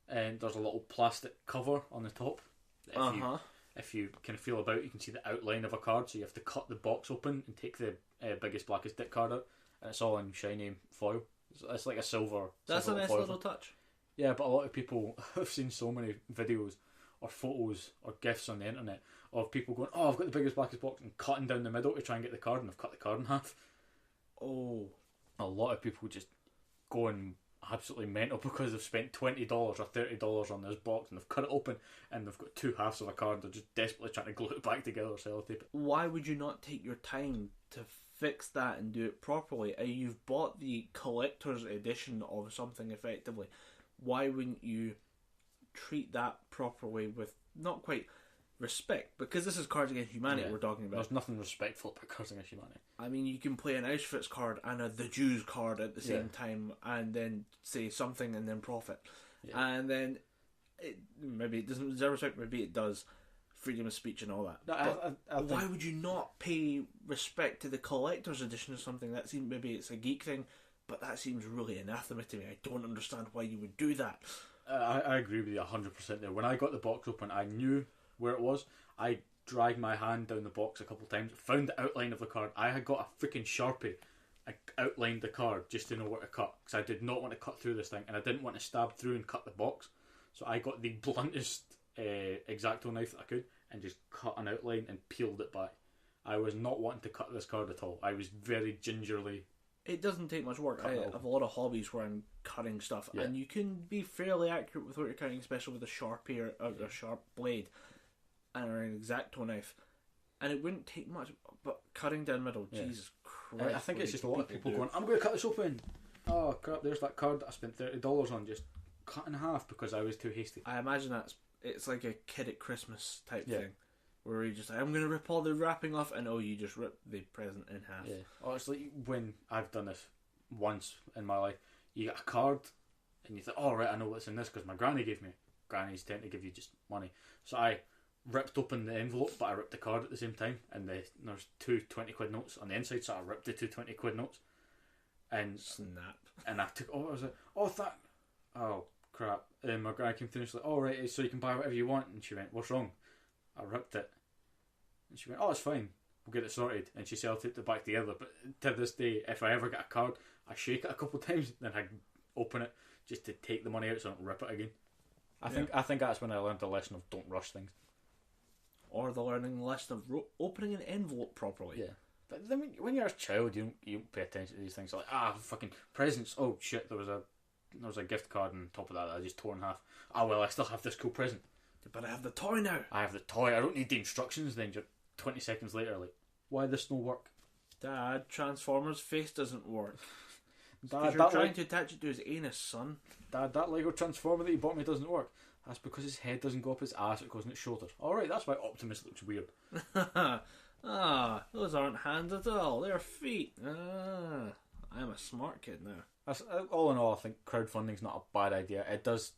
and there's a little plastic cover on the top. If you kind of feel about, you can see the outline of a card, so you have to cut the box open and take the biggest, blackest dick card out, and it's all in shiny foil. It's like a silver. That's a nice little touch. Yeah, but a lot of people have seen so many videos or photos or GIFs on the internet of people going, oh, I've got the biggest, blackest box, and cutting down the middle to try and get the card, and they've cut the card in half. Oh. A lot of people just going absolutely mental because they've spent $20 or $30 on this box and they've cut it open and they've got two halves of a card. They're just desperately trying to glue it back together or sellotape it. Why would you not take your time to fix that and do it properly? You've bought the collector's edition of something effectively. Why wouldn't you treat that properly with not quite respect? Because this is Cards Against Humanity we're talking about. There's nothing respectful about Cards Against Humanity. I mean, you can play an Auschwitz card and a The Jews card at the same time and then say something and then profit. Yeah. And then maybe it doesn't deserve respect, maybe it does. freedom of speech and all that. No, I why would you not pay respect to the collector's edition of something? That seems, maybe it's a geek thing, but that seems really anathema to me. I don't understand why you would do that. I agree with you 100% there. When I got the box open, I knew where it was. I dragged my hand down the box a couple of times, found the outline of the card. I had got a freaking Sharpie. I outlined the card just to know where to cut, because I did not want to cut through this thing, and I didn't want to stab through and cut the box. So I got the bluntest X-Acto knife that I could and just cut an outline and peeled it back. I was not wanting to cut this card at all. I was very gingerly. It doesn't take much work. I have a lot of hobbies where I'm cutting stuff, and you can be fairly accurate with what you're cutting, especially with a Sharpie or a sharp blade or an X-Acto knife. And it wouldn't take much, but cutting down middle, Jesus Christ. I think it's just a lot of people going, I'm going to cut this open. Oh crap, there's that card that I spent $30 on, just cut in half because I was too hasty. I imagine it's like a kid at Christmas type thing, where you just like, I'm going to rip all the wrapping off, and you just rip the present in half. Yeah. Oh, it's like when I've done this once in my life, you get a card and you think, oh right, I know what's in this because my granny gave me. Grannies tend to give you just money. So I ripped open the envelope, but I ripped the card at the same time, and there's two 20 quid notes on the inside, so I ripped the two 20 quid notes and snap. And I took, I was like, oh crap. And my granny came through and she's like, oh right, so you can buy whatever you want. And she went, what's wrong? I ripped it. And she went, oh, it's fine, we'll get it sorted. And she said, I'll take it back together. But to this day, if I ever get a card, I shake it a couple of times, then I open it just to take the money out so I don't rip it again. I think that's when I learned the lesson of don't rush things. Or the learning lesson of opening an envelope properly. Yeah. But then when you're a child, you don't pay attention to these things. Like, fucking presents. Oh shit, there was a gift card on top of that I just tore in half. Well, I still have this cool present. But I have the toy now. I have the toy. I don't need the instructions. Then you're 20 seconds later, like, why this no work? Dad, Transformers' face doesn't work. Dad, you're trying to attach it to his anus, son. Dad, that Lego Transformer that you bought me doesn't work. That's because his head doesn't go up his ass, it goes on his shoulders. Alright, that's why Optimus looks weird. Those aren't hands at all, they're feet. I'm a smart kid now. All in all, I think crowdfunding's not a bad idea. It does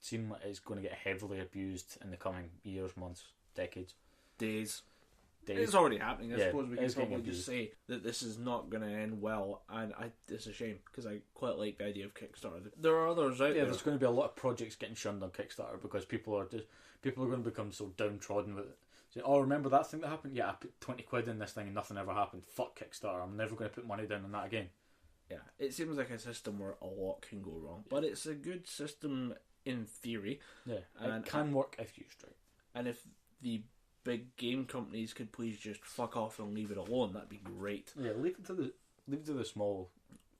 seem like it's going to get heavily abused in the coming years, months, decades. Days. It's already happening. I suppose we can probably just just say that this is not going to end well, and it's a shame because I quite like the idea of Kickstarter. There are others out there. Yeah, there's going to be a lot of projects getting shunned on Kickstarter because people are going to become so downtrodden with it. Say, oh, remember that thing that happened? Yeah, I put 20 quid in this thing and nothing ever happened. Fuck Kickstarter. I'm never going to put money down on that again. Yeah, it seems like a system where a lot can go wrong, but it's a good system in theory. Yeah, and it can work if used right. And if the big game companies could please just fuck off and leave it alone, that'd be great. Yeah, leave it to the small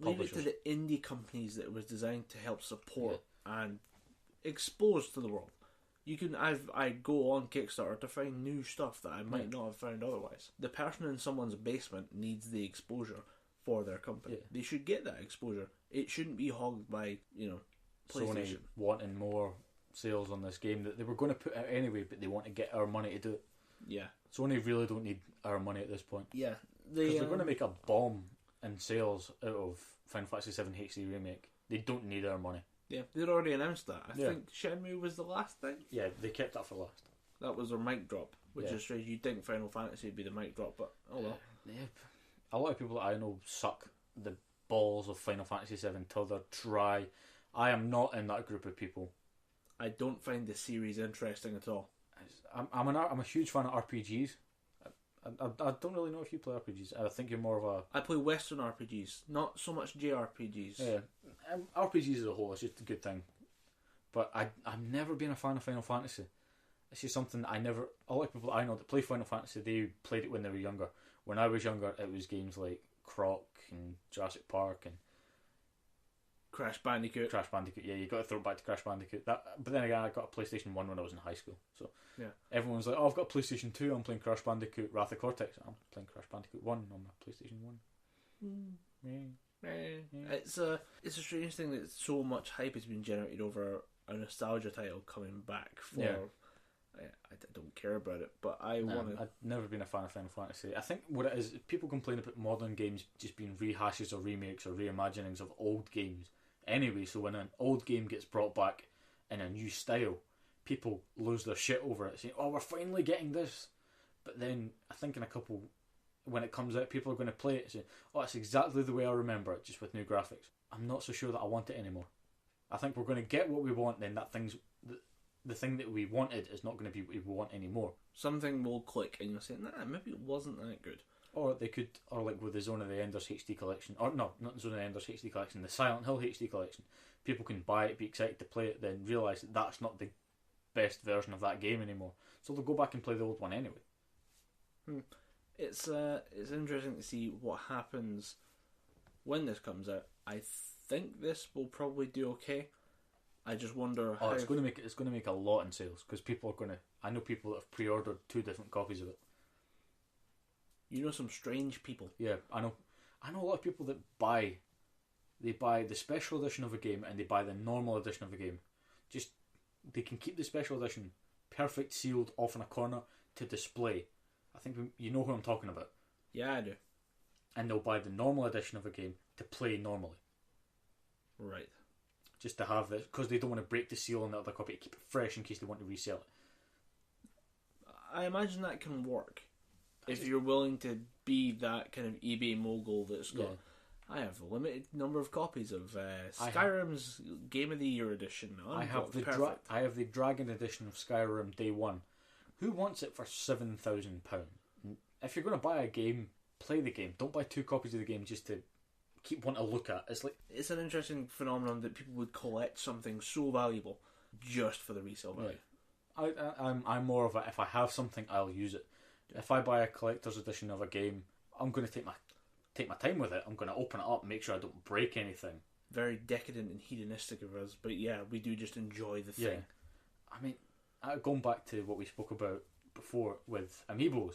publishers. Leave it to the indie companies that it was designed to help support and expose to the world. You can I go on Kickstarter to find new stuff that I might not have found otherwise. The person in someone's basement needs the exposure for their company. They should get that exposure. It shouldn't be hogged by, PlayStation. Sony wanting more sales on this game that they were going to put out anyway, but they want to get our money to do it. Yeah. Sony really don't need our money at this point. Yeah. Because they're going to make a bomb in sales out of Final Fantasy VII HD Remake. They don't need our money. Yeah, they'd already announced that. I think Shenmue was the last thing. Yeah, they kept that for last. That was their mic drop, which is strange. You'd think Final Fantasy would be the mic drop, but oh well. Yep. A lot of people that I know suck the balls of Final Fantasy VII until they're dry. I am not in that group of people. I don't find the series interesting at all. I'm a huge fan of RPGs. I don't really know if you play RPGs. I think you're more of a... I play Western RPGs, not so much JRPGs. Yeah, RPGs as a whole, it's just a good thing. But I've never been a fan of Final Fantasy. It's just something that a lot of people that I know that play Final Fantasy, they played it when they were younger. When I was younger, it was games like Croc and Jurassic Park and Crash Bandicoot. Yeah, you got to throw it back to Crash Bandicoot. But then again, I got a PlayStation 1 when I was in high school. So everyone's like, oh, I've got a PlayStation 2, I'm playing Crash Bandicoot Wrath of Cortex. I'm playing Crash Bandicoot 1 on my PlayStation 1. It's a strange thing that so much hype has been generated over a nostalgia title coming back for... I don't care about it, but I've never been a fan of Final Fantasy. I think what it is, people complain about modern games just being rehashes or remakes or reimaginings of old games anyway, so when an old game gets brought back in a new style, people lose their shit over it, saying, "Oh, we're finally getting this." But then I think in a couple, when it comes out, people are going to play it and say, "Oh, it's exactly the way I remember it, just with new graphics." I'm not so sure that I want it anymore. I think we're going to get what we want, then that thing's the thing that we wanted is not going to be what we want anymore. Something will click and you'll say, "Nah, maybe it wasn't that good." Or they could, or like with the Zone of the Enders HD collection, or no, not Zone of the Enders HD collection, the Silent Hill HD collection. People can buy it, be excited to play it, then realise that that's not the best version of that game anymore. So they'll go back and play the old one anyway. It's interesting to see what happens when this comes out. I think this will probably do okay. I just wonder how it's going to make a lot in sales because people are going to. I know people that have pre-ordered 2 different copies of it. You know some strange people. Yeah, I know a lot of people that buy the special edition of a game and they buy the normal edition of a game. Just they can keep the special edition perfect sealed off in a corner to display. I think you know who I'm talking about. Yeah, I do. And they'll buy the normal edition of a game to play normally. Right. Just to have this, because they don't want to break the seal on the other copy to keep it fresh in case they want to resell it. I imagine that can work. If you're willing to be that kind of eBay mogul that's got... Yeah. I have a limited number of copies of Skyrim's Game of the Year edition. I have the Dragon edition of Skyrim Day 1. Who wants it for £7,000? If you're going to buy a game, play the game. Don't buy 2 copies of the game just to keep one to look at. It's an interesting phenomenon that people would collect something so valuable just for the resale value. Yeah. I'm more of a, if I have something, I'll use it. If I buy a collector's edition of a game, I'm going to take my time with it. I'm going to open it up and make sure I don't break anything. Very decadent and hedonistic of us, but yeah, we do just enjoy the thing. Yeah. I mean, going back to what we spoke about before with amiibos,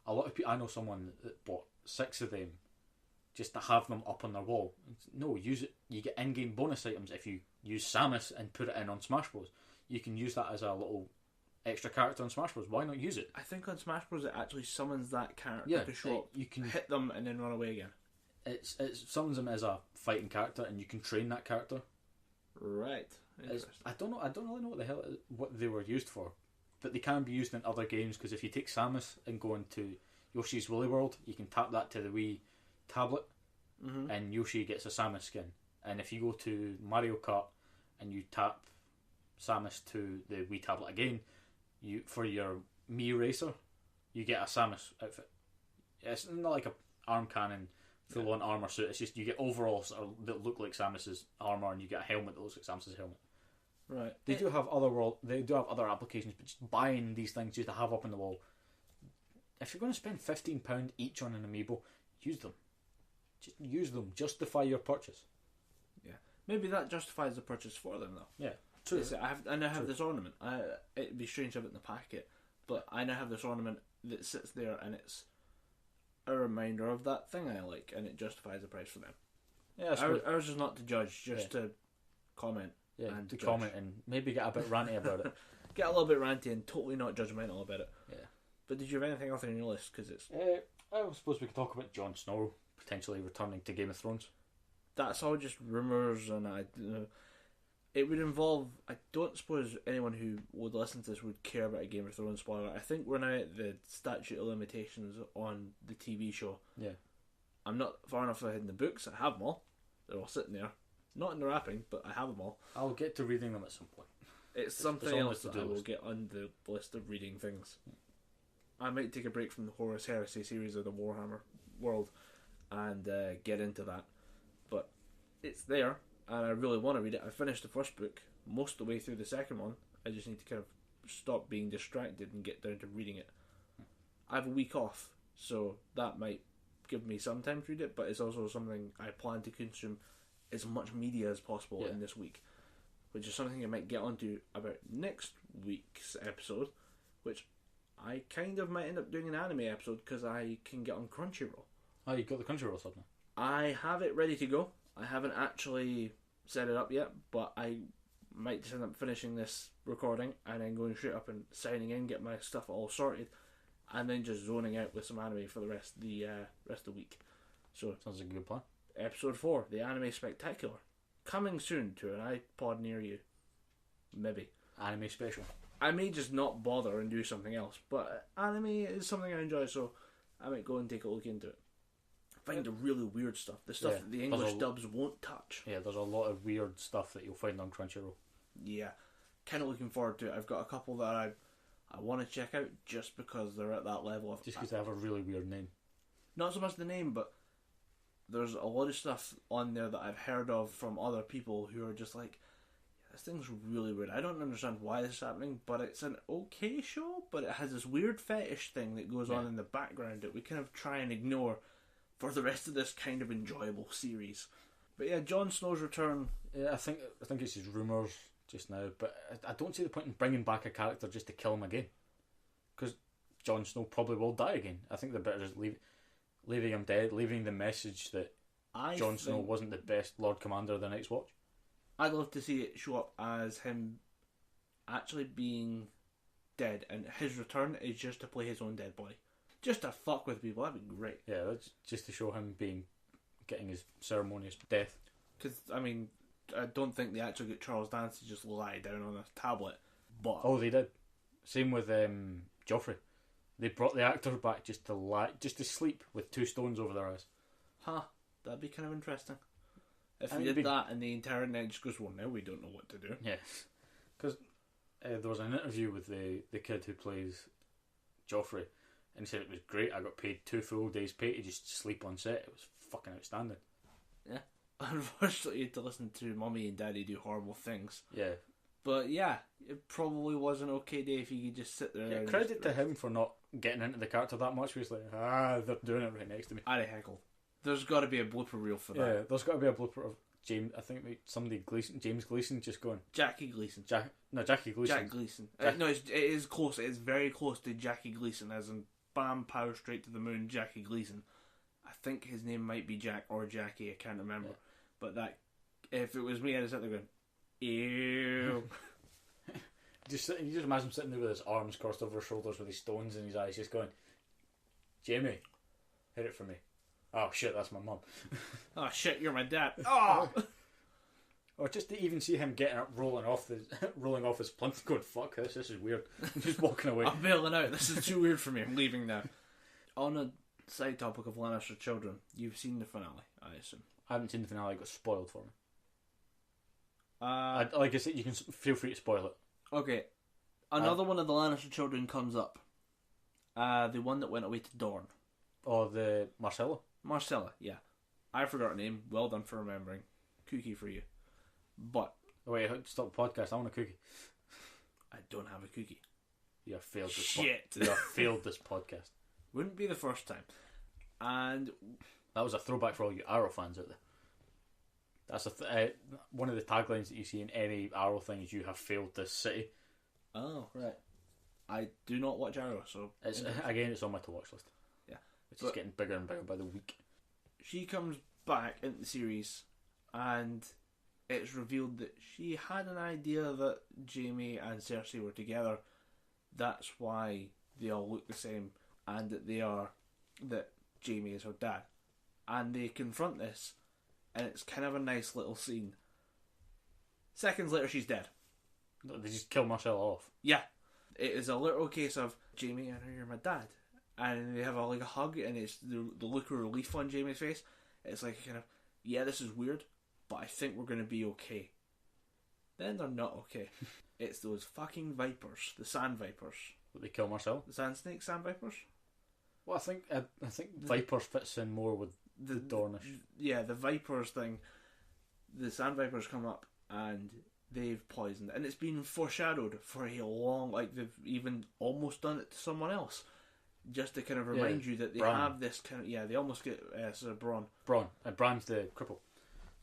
a lot of people, I know someone that bought 6 of them just to have them up on their wall. No, use it. You get in-game bonus items if you use Samus and put it in on Smash Bros. You can use that as a little extra character on Smash Bros. Why not use it? I think on Smash Bros. It actually summons that character to show up. You can hit them and then run away again. It summons them as a fighting character, and you can train that character. Right. I don't really know what they were used for, but they can be used in other games. Because if you take Samus and go into Yoshi's Woolly World, you can tap that to the Wii tablet, and Yoshi gets a Samus skin. And if you go to Mario Kart and you tap Samus to the Wii tablet again, you for your Mii Racer, you get a Samus outfit. It's not like a arm cannon, full on armor suit. It's just you get overalls that look like Samus's armor, and you get a helmet that looks like Samus's helmet. Right. They do have other applications, but just buying these things just to have up on the wall. If you're going to spend £15 each on an amiibo, use them. Just use them. Justify your purchase. Yeah. Maybe that justifies the purchase for them, though. Yeah. True. I now have this ornament. It'd be strange to have it in the packet, but I now have this ornament that sits there, and it's a reminder of that thing I like, and it justifies the price for them. Yeah, ours is not to judge, just to comment. Yeah, and to comment and maybe get a bit ranty about it. Get a little bit ranty and totally not judgmental about it. Yeah. But did you have anything else on your list? Because it's. I suppose we could talk about Jon Snow potentially returning to Game of Thrones. That's all just rumours, and it would involve. I don't suppose anyone who would listen to this would care about a Game of Thrones spoiler. I think we're now at the statute of limitations on the TV show. Yeah. I'm not far enough ahead in the books. I have them all. They're all sitting there. Not in the wrapping, but I have them all. I'll get to reading them at some point. It's something else that I will get on the list of reading things. I might take a break from the Horus Heresy series of the Warhammer world and get into that. But it's there, and I really want to read it. I finished the first book most of the way through the second one. I just need to kind of stop being distracted and get down to reading it. I have a week off, so that might give me some time to read it, but it's also something I plan to consume as much media as possible in this week, which is something I might get onto about next week's episode, which I kind of might end up doing an anime episode because I can get on Crunchyroll. Oh, you got the Crunchyroll stuff now? I have it ready to go. I haven't actually set it up yet, but I might just end up finishing this recording and then going straight up and signing in, get my stuff all sorted, and then just zoning out with some anime for the rest of the week. So sounds like a good plan. Episode 4, the Anime Spectacular, coming soon to an iPod near you. Maybe. Anime special. I may just not bother and do something else, but anime is something I enjoy, so I might go and take a look into it. Find the really weird stuff, the stuff that the English dubs won't touch. Yeah, there's a lot of weird stuff that you'll find on Crunchyroll. Yeah, kind of looking forward to it. I've got a couple that I want to check out just because they're at that level of... Just because they have a really weird name. Not so much the name, but there's a lot of stuff on there that I've heard of from other people who are just like, this thing's really weird. I don't understand why this is happening, but it's an okay show, but it has this weird fetish thing that goes on in the background that we kind of try and ignore for the rest of this kind of enjoyable series. But yeah, Jon Snow's return... Yeah, I think it's just rumours just now, but I don't see the point in bringing back a character just to kill him again. Because Jon Snow probably will die again. I think they're better just leaving him dead, leaving the message that Jon Snow wasn't the best Lord Commander of the Night's Watch. I'd love to see it show up as him actually being dead, and his return is just to play his own dead body. Just to fuck with people, that'd be great. Yeah, that's just to show him getting his ceremonious death. Because, I mean, I don't think they actually get Charles Dance to just lie down on a tablet. But oh, they did. Same with Joffrey. They brought the actor back just to sleep with 2 stones over their eyes. Huh, that'd be kind of interesting. If we did that and the entire net just goes, well, now we don't know what to do. Yeah. Because there was an interview with the kid who plays Joffrey, and he said it was great. I got paid 2 full days' pay to just sleep on set. It was fucking outstanding. Yeah. Unfortunately, you had to listen to Mummy and Daddy do horrible things. Yeah. But yeah, it probably was an okay day if you could just sit there. Yeah, credit to him for not getting into the character that much. He was like, they're doing it right next to me. I'd heckle. There's got to be a blooper reel for that. Yeah, there's got to be a blooper of James. I think James Gleason, just going. Jackie Gleason. Jackie Gleason. Jack Gleason. No, it is close. It is very close to Jackie Gleason, as in bam, power straight to the moon, Jackie Gleason. I think his name might be Jack or Jackie. I can't remember. Yeah. But that, if it was me, I'd sit there going, ew. You just imagine him sitting there with his arms crossed over his shoulders with his stones in his eyes, just going, Jamie, hit it for me. Oh shit, that's my mum. Oh shit, you're my dad. Oh! Or just to even see him getting up, rolling off his plinth, going, fuck this is weird. Just walking away. I'm bailing out, this is too weird for me, I'm leaving now. On a side topic of Lannister children, you've seen the finale, I assume. I haven't seen the finale, it got spoiled for me. Like I said, you can feel free to spoil it. Okay. Another one of the Lannister children comes up. The one that went away to Dorne. Oh, the Marcella? Marcella, yeah. I forgot her name. Well done for remembering. Cookie for you. But... Oh, wait, stop the podcast. I want a cookie. I don't have a cookie. You have failed this Shit. You have failed this podcast. Wouldn't be the first time. And... That was a throwback for all you Arrow fans out there. That's one of the taglines that you see in any Arrow thing is, you have failed this city. Oh, right. I do not watch Arrow, so... It's on my to-watch list. Yeah. It's just getting bigger and bigger by the week. She comes back into the series, and it's revealed that she had an idea that Jaime and Cersei were together. That's why they all look the same, and that Jaime is her dad. And they confront this, and it's kind of a nice little scene. Seconds later, she's dead. They just kill Marcella off. Yeah. It is a literal case of, Jaime, I know you're my dad. And they have a hug, and it's the look of relief on Jaime's face. It's like kind of, yeah, this is weird, but I think we're going to be okay. Then they're not okay. It's those fucking vipers, the sand vipers. But they kill Marcella? The sand snakes, sand vipers? Well, I think vipers fits in more with the Dornish. Yeah, the vipers thing. The sand vipers come up, and they've poisoned, and it's been foreshadowed for a long, like they've even almost done it to someone else, just to kind of remind you that they have this kind of, they almost get Bronn. Brann's the cripple.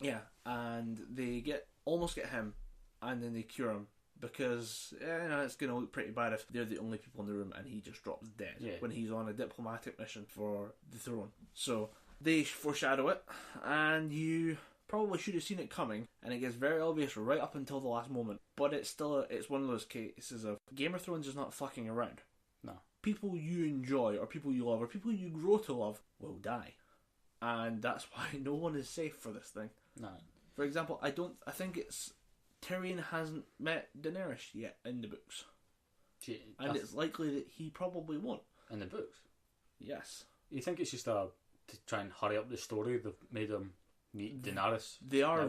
Yeah, and they almost get him, and then they cure him because it's going to look pretty bad if they're the only people in the room and he just drops dead when he's on a diplomatic mission for the throne. So they foreshadow it, and you probably should have seen it coming, and it gets very obvious right up until the last moment. But it's still it's one of those cases of Game of Thrones is not fucking around. No. People you enjoy, or people you love, or people you grow to love will die. And that's why no one is safe for this thing. No. For example, I think it's Tyrion hasn't met Daenerys yet in the books. And it's likely that he probably won't. In the books? Yes. You think it's just to try and hurry up the story? They've made him meet Daenerys. They are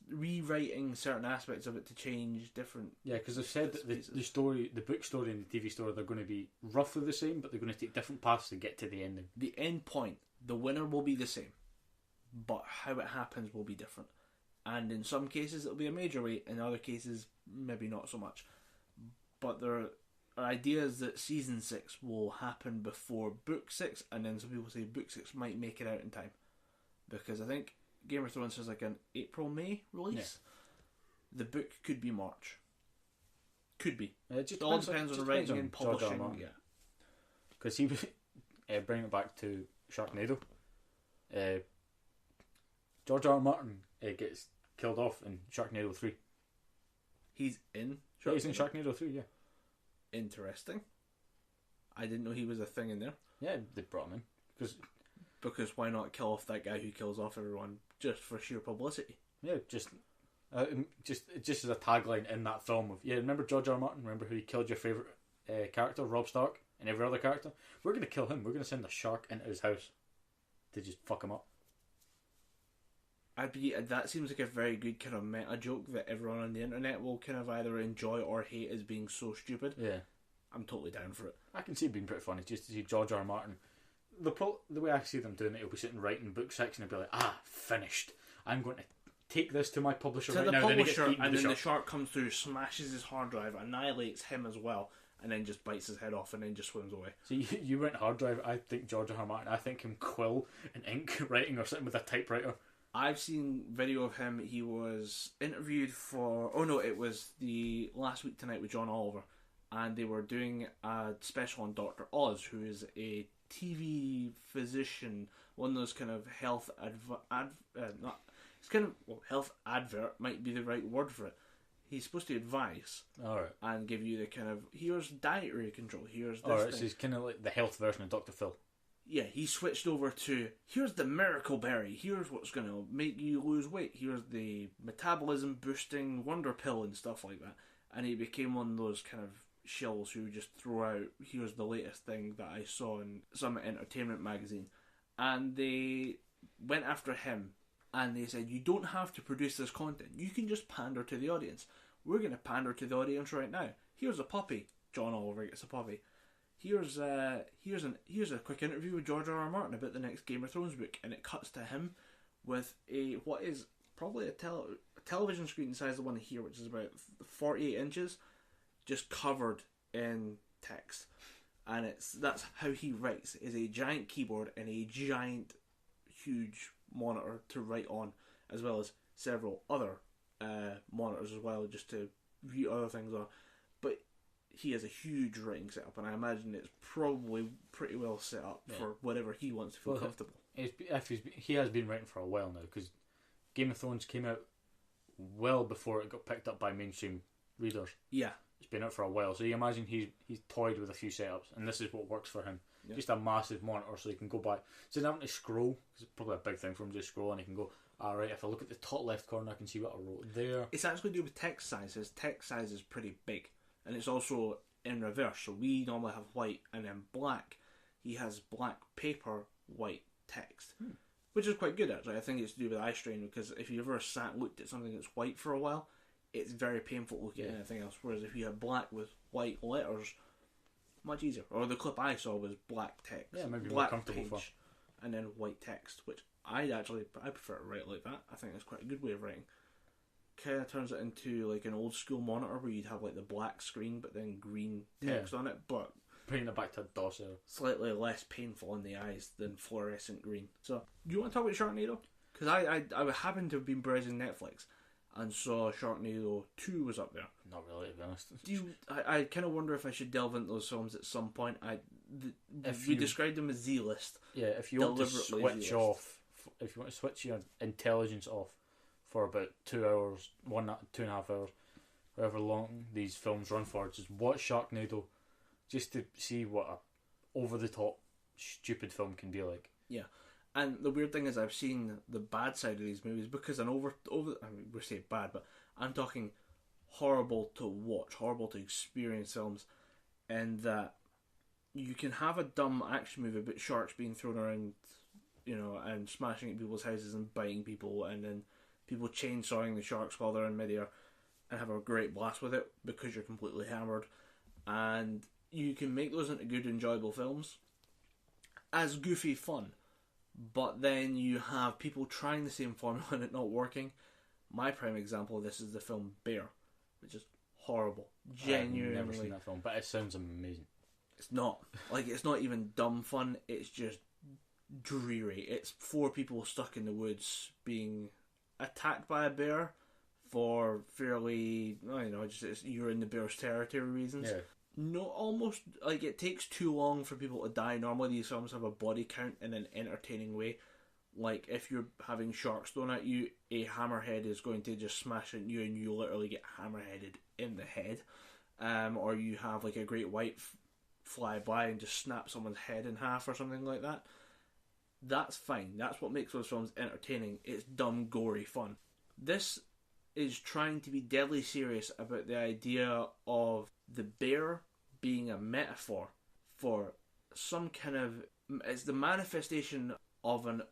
rewriting certain aspects of it to change different. Yeah, because they've said that the story, the book story and the TV story, they're going to be roughly the same, but they're going to take different paths to get to the ending. The end point, the winner will be the same, but how it happens will be different. And in some cases it'll be a major way, in other cases maybe not so much. But there are ideas that season 6 will happen before book 6, and then some people say book 6 might make it out in time. Because I think Game of Thrones has like an April-May release. Yeah. The book could be March. Could be. It all depends on writing and publishing. Yeah. Because he bringing it back to Sharknado, George R. R. Martin gets killed off in Sharknado 3. He's in Sharknado? Yeah, he's in Sharknado 3, yeah. Interesting. I didn't know he was a thing in there. Yeah, they brought him in. Because why not kill off that guy who kills off everyone just for sheer publicity? Yeah, just as a tagline in that film of, remember George R. R. Martin? Remember who he killed your favourite character, Robb Stark, and every other character? We're going to kill him. We're going to send a shark into his house to just fuck him up. That seems like a very good kind of meta joke that everyone on the internet will kind of either enjoy or hate as being so stupid. Yeah. I'm totally down for it. I can see it being pretty funny just to see George R. R. Martin. The way I see them doing it, he'll be sitting writing book 6 and he'll be like, finished. I'm going to take this to my publisher right now. And then the shark comes through, smashes his hard drive, annihilates him as well, and then just bites his head off and then just swims away. So you went hard drive. I think George R. R. Martin. I think him quill and ink writing or sitting with a typewriter. I've seen video of him. He was interviewed for... Oh no, it was the Last Week Tonight with John Oliver. And they were doing a special on Dr. Oz, who is a TV physician, one of those kind of health health advert might be the right word for it. He's supposed to advise and give you the kind of, here's dietary control, here's this thing. So he's kind of like the health version of Dr. Phil. Yeah, he switched over to, here's the miracle berry, here's what's going to make you lose weight, here's the metabolism boosting wonder pill and stuff like that. And he became one of those kind of shills who just throw out, here's the latest thing that I saw in some entertainment magazine. And they went after him and they said, you don't have to produce this content, you can just pander to the audience. We're going to pander to the audience right now. Here's a puppy. John Oliver gets a puppy. Here's a quick interview with George R. R. Martin about the next Game of Thrones book, and it cuts to him with what is probably a television screen the size of the one here, which is about 48 inches, just covered in text. And that's how he writes, is a giant keyboard and a giant, huge monitor to write on, as well as several other monitors as well, just to view other things on. But he has a huge writing setup, and I imagine it's probably pretty well set up for whatever he wants to feel comfortable. He has been writing for a while now, because Game of Thrones came out well before it got picked up by mainstream readers. Yeah. It's been out for a while, so you imagine he's toyed with a few setups, and this is what works for him. Yeah. Just a massive monitor, so he can go back. So he's having to scroll, because it's probably a big thing for him to scroll, and he can go, alright, if I look at the top left corner, I can see what I wrote there. It's actually to do with text size. His text size is pretty big, and it's also in reverse, so we normally have white and then black. He has black paper, white text, which is quite good actually. I think it's to do with eye strain, because if you ever looked at something that's white for a while, it's very painful to look at anything else, whereas if you have black with white letters, much easier. Or the clip I saw was black text, maybe black more comfortable page, and then white text, which I prefer to write like that. I think that's quite a good way of writing. Kind of turns it into like an old school monitor where you'd have like the black screen but then green text on it, but bringing it back to DOS era. Slightly less painful on the eyes than fluorescent green. So, do you want to talk about Sharknado? Because I happened to have been browsing Netflix and saw Sharknado 2 was up there. Not really, to be honest. I kind of wonder if I should delve into those films at some point. We described them as Z-list. Yeah, if you want to switch off, if you want to switch your intelligence off for about 2 hours, 2.5 hours, however long these films run for, just watch Sharknado, just to see what a over-the-top, stupid film can be like. Yeah. And the weird thing is, I've seen the bad side of these movies, because I mean, we say bad, but I'm talking horrible to watch, horrible to experience films. in that you can have a dumb action movie about sharks being thrown around, and smashing at people's houses and biting people, and then people chainsawing the sharks while they're in midair and have a great blast with it because you're completely hammered. And you can make those into good, enjoyable films as goofy fun. But then you have people trying the same formula and it not working. My prime example of this is the film Bear, which is horrible. Genuinely. I've never seen that film, but it sounds amazing. It's not. It's not even dumb fun. It's just dreary. It's 4 people stuck in the woods being attacked by a bear for fairly, you're in the bear's territory reasons. Yeah. No, almost, it takes too long for people to die. Normally these films have a body count in an entertaining way. Like, if you're having sharks thrown at you, a hammerhead is going to just smash into you and you literally get hammerheaded in the head. Or you have, a great white fly by and just snap someone's head in half or something like that. That's fine. That's what makes those films entertaining. It's dumb, gory fun. This is trying to be deadly serious about the idea of the bear being a metaphor for some kind of... It's the manifestation of an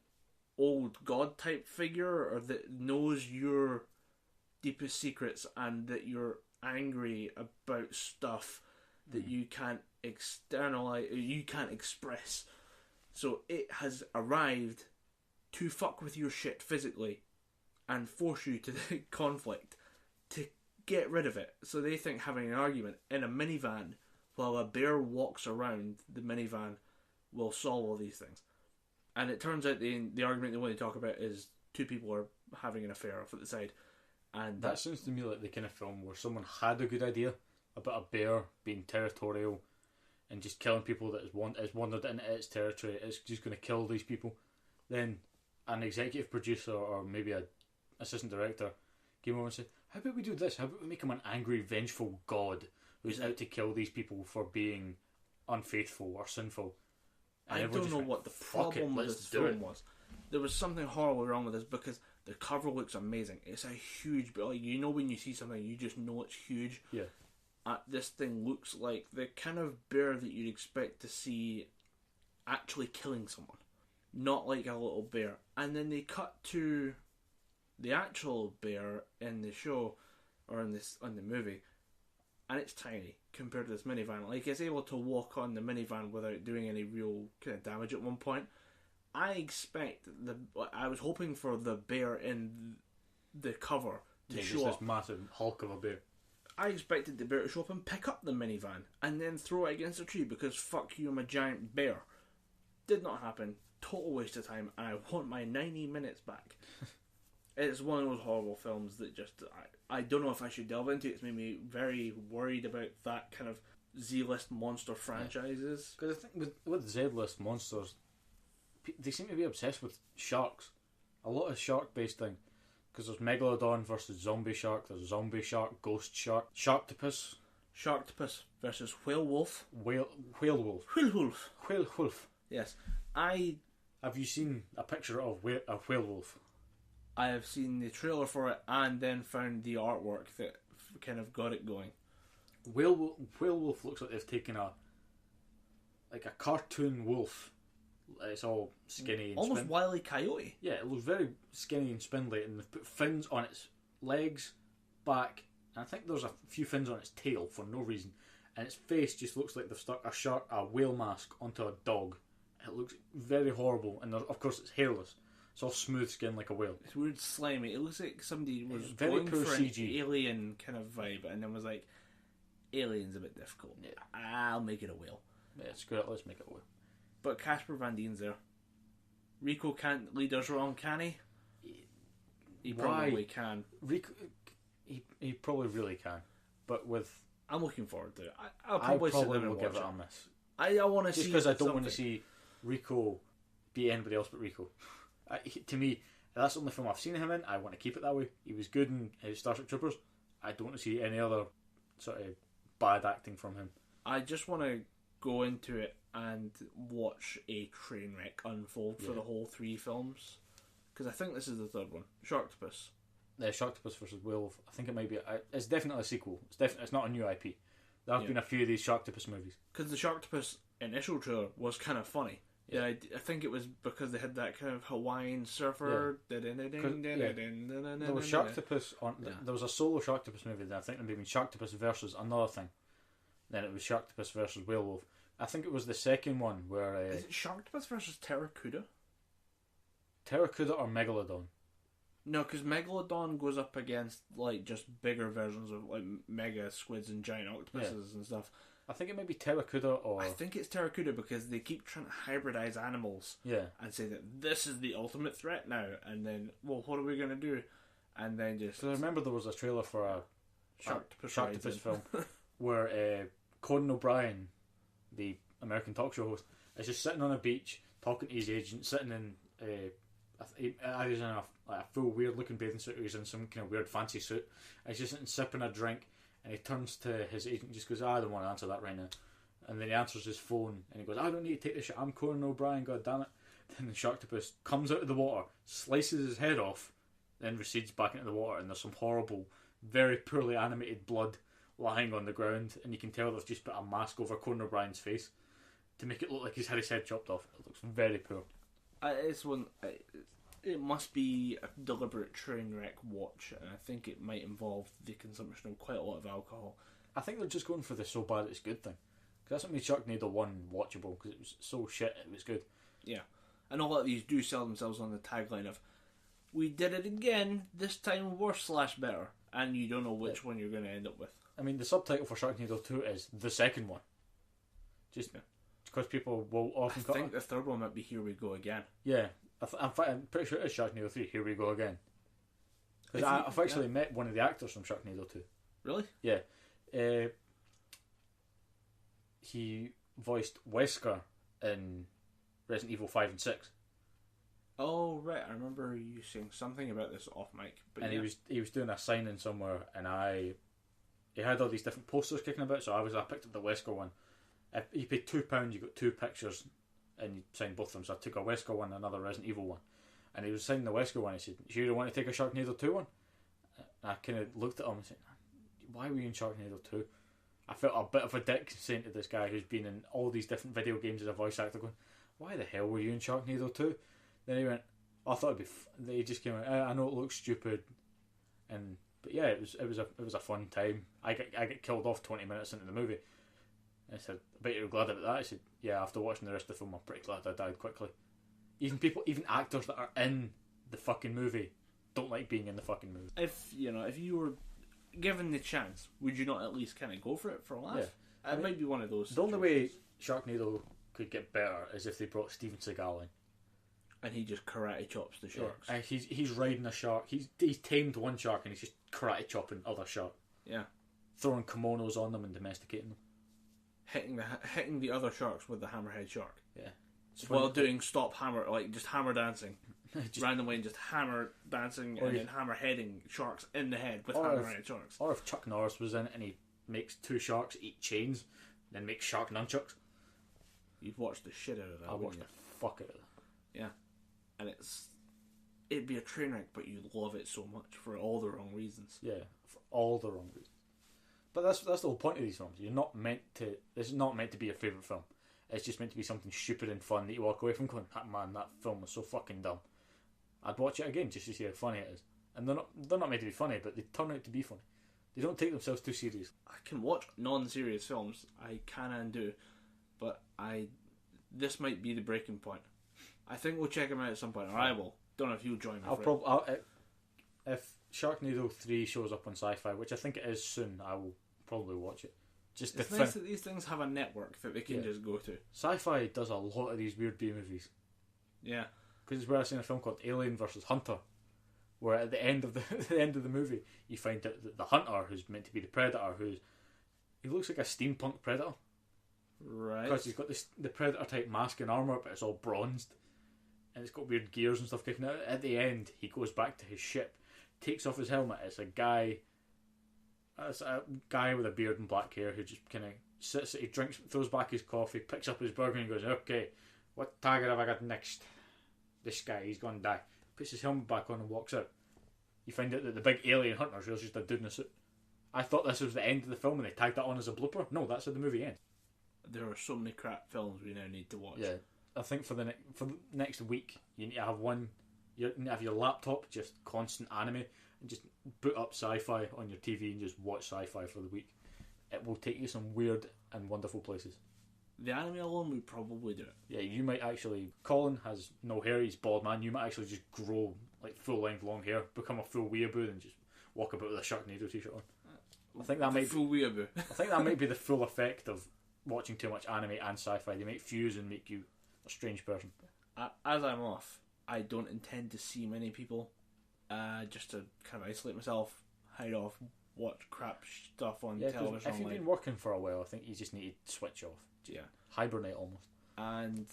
old god type figure, or that knows your deepest secrets and that you're angry about stuff that you can't externalize, you can't express. So it has arrived to fuck with your shit physically and force you to the conflict to get rid of it. So they think having an argument in a minivan while a bear walks around the minivan will solve all these things. And it turns out the argument they want to talk about is 2 people are having an affair off at the side. And that sounds to me like the kind of film where someone had a good idea about a bear being territorial and just killing people that has wandered into its territory. It's just going to kill these people. Then an executive producer or maybe an assistant director came over and said, how about we do this? How about we make him an angry, vengeful god who's out to kill these people for being unfaithful or sinful? And I don't know what the problem with this film was. There was something horribly wrong with this because the cover looks amazing. It's a huge... when you see something, you just know it's huge. Yeah. This thing looks like the kind of bear that you'd expect to see actually killing someone. Not like a little bear. And then they cut to the actual bear in the show, or in the movie, and it's tiny compared to this minivan. It's able to walk on the minivan without doing any real kind of damage at one point. I was hoping for the bear in the cover to show up. This massive hulk of a bear. I expected the bear to show up and pick up the minivan and then throw it against a tree because fuck you, I'm a giant bear. Did not happen. Total waste of time, and I want my 90 minutes back. It's one of those horrible films that just... I don't know if I should delve into it. It's made me very worried about that kind of Z-list monster franchises. Because I think with Z-list monsters, they seem to be obsessed with sharks. A lot of shark-based thing. Because there's Megalodon versus Zombie Shark, there's Zombie Shark, Ghost Shark, Sharktopus. Sharktopus versus Whale Wolf. Whale Wolf. Whale Wolf. Whale Wolf. Yes. Have you seen a picture of a Whale Wolf? I have seen the trailer for it and then found the artwork that kind of got it going. Whale Wolf looks like they've taken a cartoon wolf. It's all skinny and almost Wile E. Coyote. Yeah, it looks very skinny and spindly, and they've put fins on its legs, back, and I think there's a few fins on its tail for no reason. And its face just looks like they've stuck a whale mask onto a dog. It looks very horrible, and of course it's hairless. It's all smooth skin like a whale. It's weird, slimy. It looks like somebody was very going poor for CG. an alien kind of vibe, and then was like, alien's a bit difficult. Yeah. I'll make it a whale. Yeah, screw it, let's make it a whale. But Casper Van Dien's there. Rico can't lead us wrong, can he? He probably can. Rico, he probably really can. But I'm looking forward to it. I'll probably sit down and watch give it it. a miss. I want to see... Just because I don't want to see Rico be anybody else but Rico. To me, that's the only film I've seen him in. I want to keep it that way. He was good in Starship Troopers. I don't want to see any other sort of bad acting from him. I just want to go into it and watch a train wreck unfold for the whole 3 films. Because I think this is the 3rd one. Sharktopus. Sharktopus versus Whale Wolf. I think it might be... It's definitely a sequel. It's not a new IP. There have been a few of these Sharktopus movies. Because the Sharktopus initial trailer was kind of funny. Yeah, I think it was because they had that kind of Hawaiian surfer. There was Sharktopus on. There was a solo Sharktopus movie. Then I think there may have been Sharktopus versus another thing. Then it was Sharktopus versus Werewolf. I think it was the second one where. Is it Sharktopus versus Terracuda? Terracuda or Megalodon? No, because Megalodon goes up against like just bigger versions of like mega squids and giant octopuses and stuff. I think it might be Terracuda or... I think it's Terracuda because they keep trying to hybridize animals and say that this is the ultimate threat now, and then, well, what are we going to do? And then just... So I remember there was a trailer for a Sharktopus film where Conan O'Brien, the American talk show host, is just sitting on a beach talking to his agent, sitting in... he's in a full weird looking bathing suit, or he's in some kind of weird fancy suit, and he's just sitting sipping a drink. And he turns to his agent and just goes, I don't want to answer that right now. And then he answers his phone and he goes, I don't need to take this shit. I'm Conan O'Brien, god damn it. Then the Sharktopus comes out of the water, slices his head off, then recedes back into the water, and there's some horrible, very poorly animated blood lying on the ground, and you can tell they've just put a mask over Conan O'Brien's face to make it look like he's had his head chopped off. It looks very poor. It must be a deliberate train wreck watch, and I think it might involve the consumption of quite a lot of alcohol. I think they're just going for the so bad it's good thing. Because that's what made Sharknado 1 watchable, because it was so shit it was good. Yeah. And a lot of these do sell themselves on the tagline of, we did it again, this time worse / better. And you don't know which one you're going to end up with. I mean, the subtitle for Sharknado 2 is the second one. Just because people will often... I think the third one might be Here We Go Again. Yeah. I'm pretty sure it is Sharknado 3, Here We Go Again. Because I've actually met one of the actors from Sharknado 2. Really? Yeah. He voiced Wesker in Resident Evil 5 and 6. Oh, right. I remember you saying something about this off mic. But and he was doing a signing somewhere, and he had all these different posters kicking about, so I picked up the Wesker one. If you paid £2, you got 2 pictures, and you signed both of them. So I took a Wesker one and another Resident Evil one. And he was signing the Wesker one. He said, "You sure you want to take a Sharknado 2 one?" And I kind of looked at him and said, "Why were you in Sharknado 2? I felt a bit of a dick saying to this guy who's been in all these different video games as a voice actor, going, "Why the hell were you in Sharknado 2? Then he went, "I thought it'd be." He just came out, "I know it looks stupid," but yeah, it was a fun time. I get killed off 20 minutes into the movie. I said, "I bet you're glad about that." I said, "Yeah, after watching the rest of the film, I'm pretty glad I died quickly." Even actors that are in the fucking movie don't like being in the fucking movie. If you were given the chance, would you not at least kind of go for it for a laugh? Yeah. It might be one of those. The only way Sharknado could get better is if they brought Steven Seagal in. And he just karate chops the sharks. Yeah. He's riding a shark. He's tamed one shark and he's just karate chopping other shark. Yeah. Throwing kimonos on them and domesticating them. Hitting the other sharks with the hammerhead shark. Yeah. While doing just hammer dancing. Randomly and just hammer dancing and then hammer heading sharks in the head with hammerhead sharks. Or if Chuck Norris was in it and he makes 2 sharks eat chains, then makes shark nunchucks. You'd watch the shit out of that. I'd watch the fuck out of that. Yeah. And it'd be a train wreck, but you'd love it so much for all the wrong reasons. Yeah, for all the wrong reasons. But that's the whole point of these films. This is not meant to be your favourite film. It's just meant to be something stupid and fun that you walk away from going, "Man, that film was so fucking dumb." I'd watch it again just to see how funny it is. And they're not meant to be funny, but they turn out to be funny. They don't take themselves too seriously. I can watch non-serious films. I can and do, but this might be the breaking point. I think we'll check them out at some point, or I will. Don't know if you'll join me. If Sharknado 3 shows up on Sci-Fi, which I think it is soon, I will probably watch it. It's nice that these things have a network that they can just go to. Sci-Fi does a lot of these weird B movies. Yeah, because it's where I've seen a film called Alien vs Hunter, where at the end of the movie you find out that the hunter, who's meant to be the predator, he looks like a steampunk predator, right? Because he's got the predator type mask and armor, but it's all bronzed, and it's got weird gears and stuff kicking out. At the end, he goes back to his ship, takes off his helmet. It's a guy with a beard and black hair who just kind of sits, he drinks, throws back his coffee, picks up his burger and goes, "Okay, what target have I got next? This guy, he's gonna die." Puts his helmet back on and walks out. You find out that the big alien hunter is just a dude in a suit. I thought this was the end of the film and they tagged that on as a blooper. No, that's how the movie ends. There are so many crap films we now need to watch. Yeah, I think for the next week you need to have one. You need to have your laptop just constant anime and just boot up sci-fi on your TV and just watch sci-fi for the week. It will take you some weird and wonderful places. The anime alone would probably do it. Yeah, you might actually. Colin has no hair; he's bald man. You might actually just grow like full length long hair, become a full weeaboo, and just walk about with a Sharknado t-shirt on. I think that might full weeaboo. I think that might be the full effect of watching too much anime and sci-fi. They might fuse and make you a strange person. As I'm off, I don't intend to see many people. Just to kind of isolate myself, hide off, watch crap stuff on television. If you've been working for a while, I think you just need to switch off. Yeah. Hibernate almost. And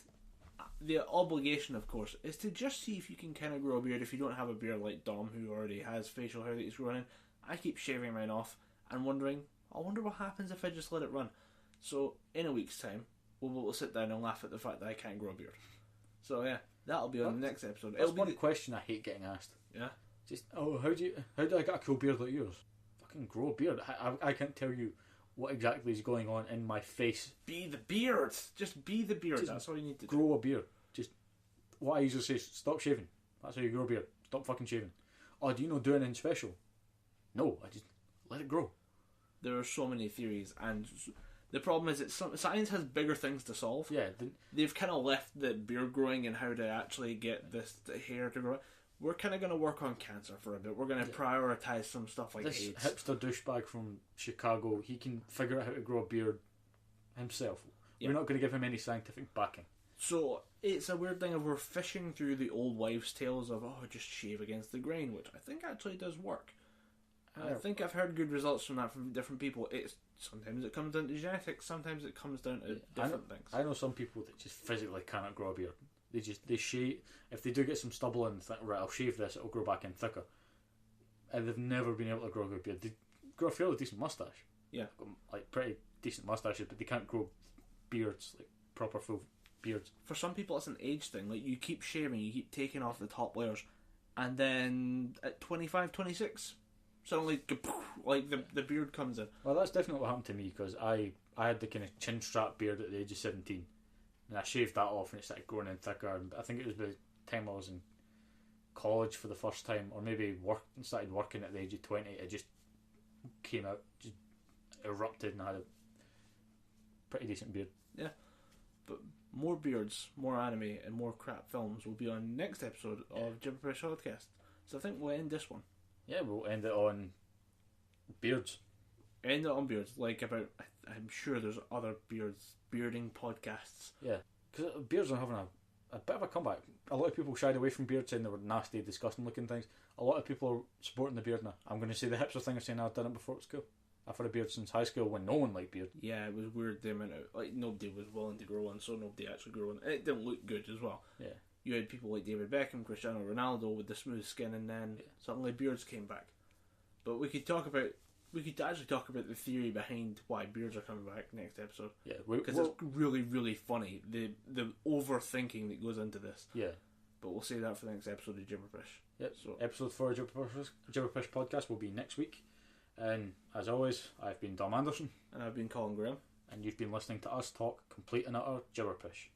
the obligation, of course, is to just see if you can kind of grow a beard if you don't have a beard like Dom, who already has facial hair that he's growing in. I keep shaving mine off and wondering, I wonder what happens if I just let it run. So, in a week's time, we'll sit down and laugh at the fact that I can't grow a beard. So, yeah, that'll be on the next episode. That's one question I hate getting asked. Yeah? Just, how do I get a cool beard like yours? Fucking grow a beard. I can't tell you what exactly is going on in my face. Be the beard. Just be the beard. That's all you need to do. Grow a beard. Just what I usually say. Stop shaving. That's how you grow a beard. Stop fucking shaving. Oh, do you know do anything special? No, I just let it grow. There are so many theories, and the problem is that science has bigger things to solve. Yeah, they've kind of left the beard growing and how to actually get the hair to grow. We're kind of going to work on cancer for a bit. We're going to prioritise some stuff like this AIDS. Hipster douchebag from Chicago, he can figure out how to grow a beard himself. Yeah. We're not going to give him any scientific backing. So it's a weird thing of we're fishing through the old wives' tales of, just shave against the grain, which I think actually does work. I think I've heard good results from that from different people. Sometimes it comes down to genetics, sometimes it comes down to different things. I know some people that just physically cannot grow a beard. They shave. If they do get some stubble and think, right, I'll shave this, it'll grow back in thicker. And they've never been able to grow a good beard. They grow a fairly decent moustache. Yeah. Like pretty decent moustaches, but they can't grow beards, like proper full beards. For some people it's an age thing. Like you keep shaving, you keep taking off the top layers, and then at 25, 26, suddenly like the beard comes in. Well, that's definitely what happened to me, because I had the kind of chin strap beard at the age of 17. And I shaved that off and it started growing in thicker. And I think it was by the time I was in college for the first time, or maybe started working at the age of 20, it just came out, just erupted, and I had a pretty decent beard. Yeah. But more beards, more anime, and more crap films will be on next episode of Gibberpish Podcast. So I think we'll end this one. Yeah, we'll end it on beards. End it on beards. I'm sure there's other bearding podcasts. Yeah, because beards are having a bit of a comeback. A lot of people shied away from beards, saying they were nasty, disgusting looking things. A lot of people are supporting the beard now. I'm going to say the hipster thing of saying I've done it before at school. I've had a beard since high school when no one liked beard. Yeah, it was weird the amount of, nobody was willing to grow one, so nobody actually grew one. It didn't look good as well. Yeah. You had people like David Beckham, Cristiano Ronaldo with the smooth skin, and then suddenly beards came back. But we could actually talk about the theory behind why beards are coming back next episode. Yeah, because it's really, really funny, the overthinking that goes into this. Yeah. But we'll save that for the next episode of Gibberpish. Yep. So episode 4 of Gibberpish Podcast will be next week. And as always, I've been Dom Anderson. And I've been Colin Graham. And you've been listening to us talk complete and utter Gibberpish.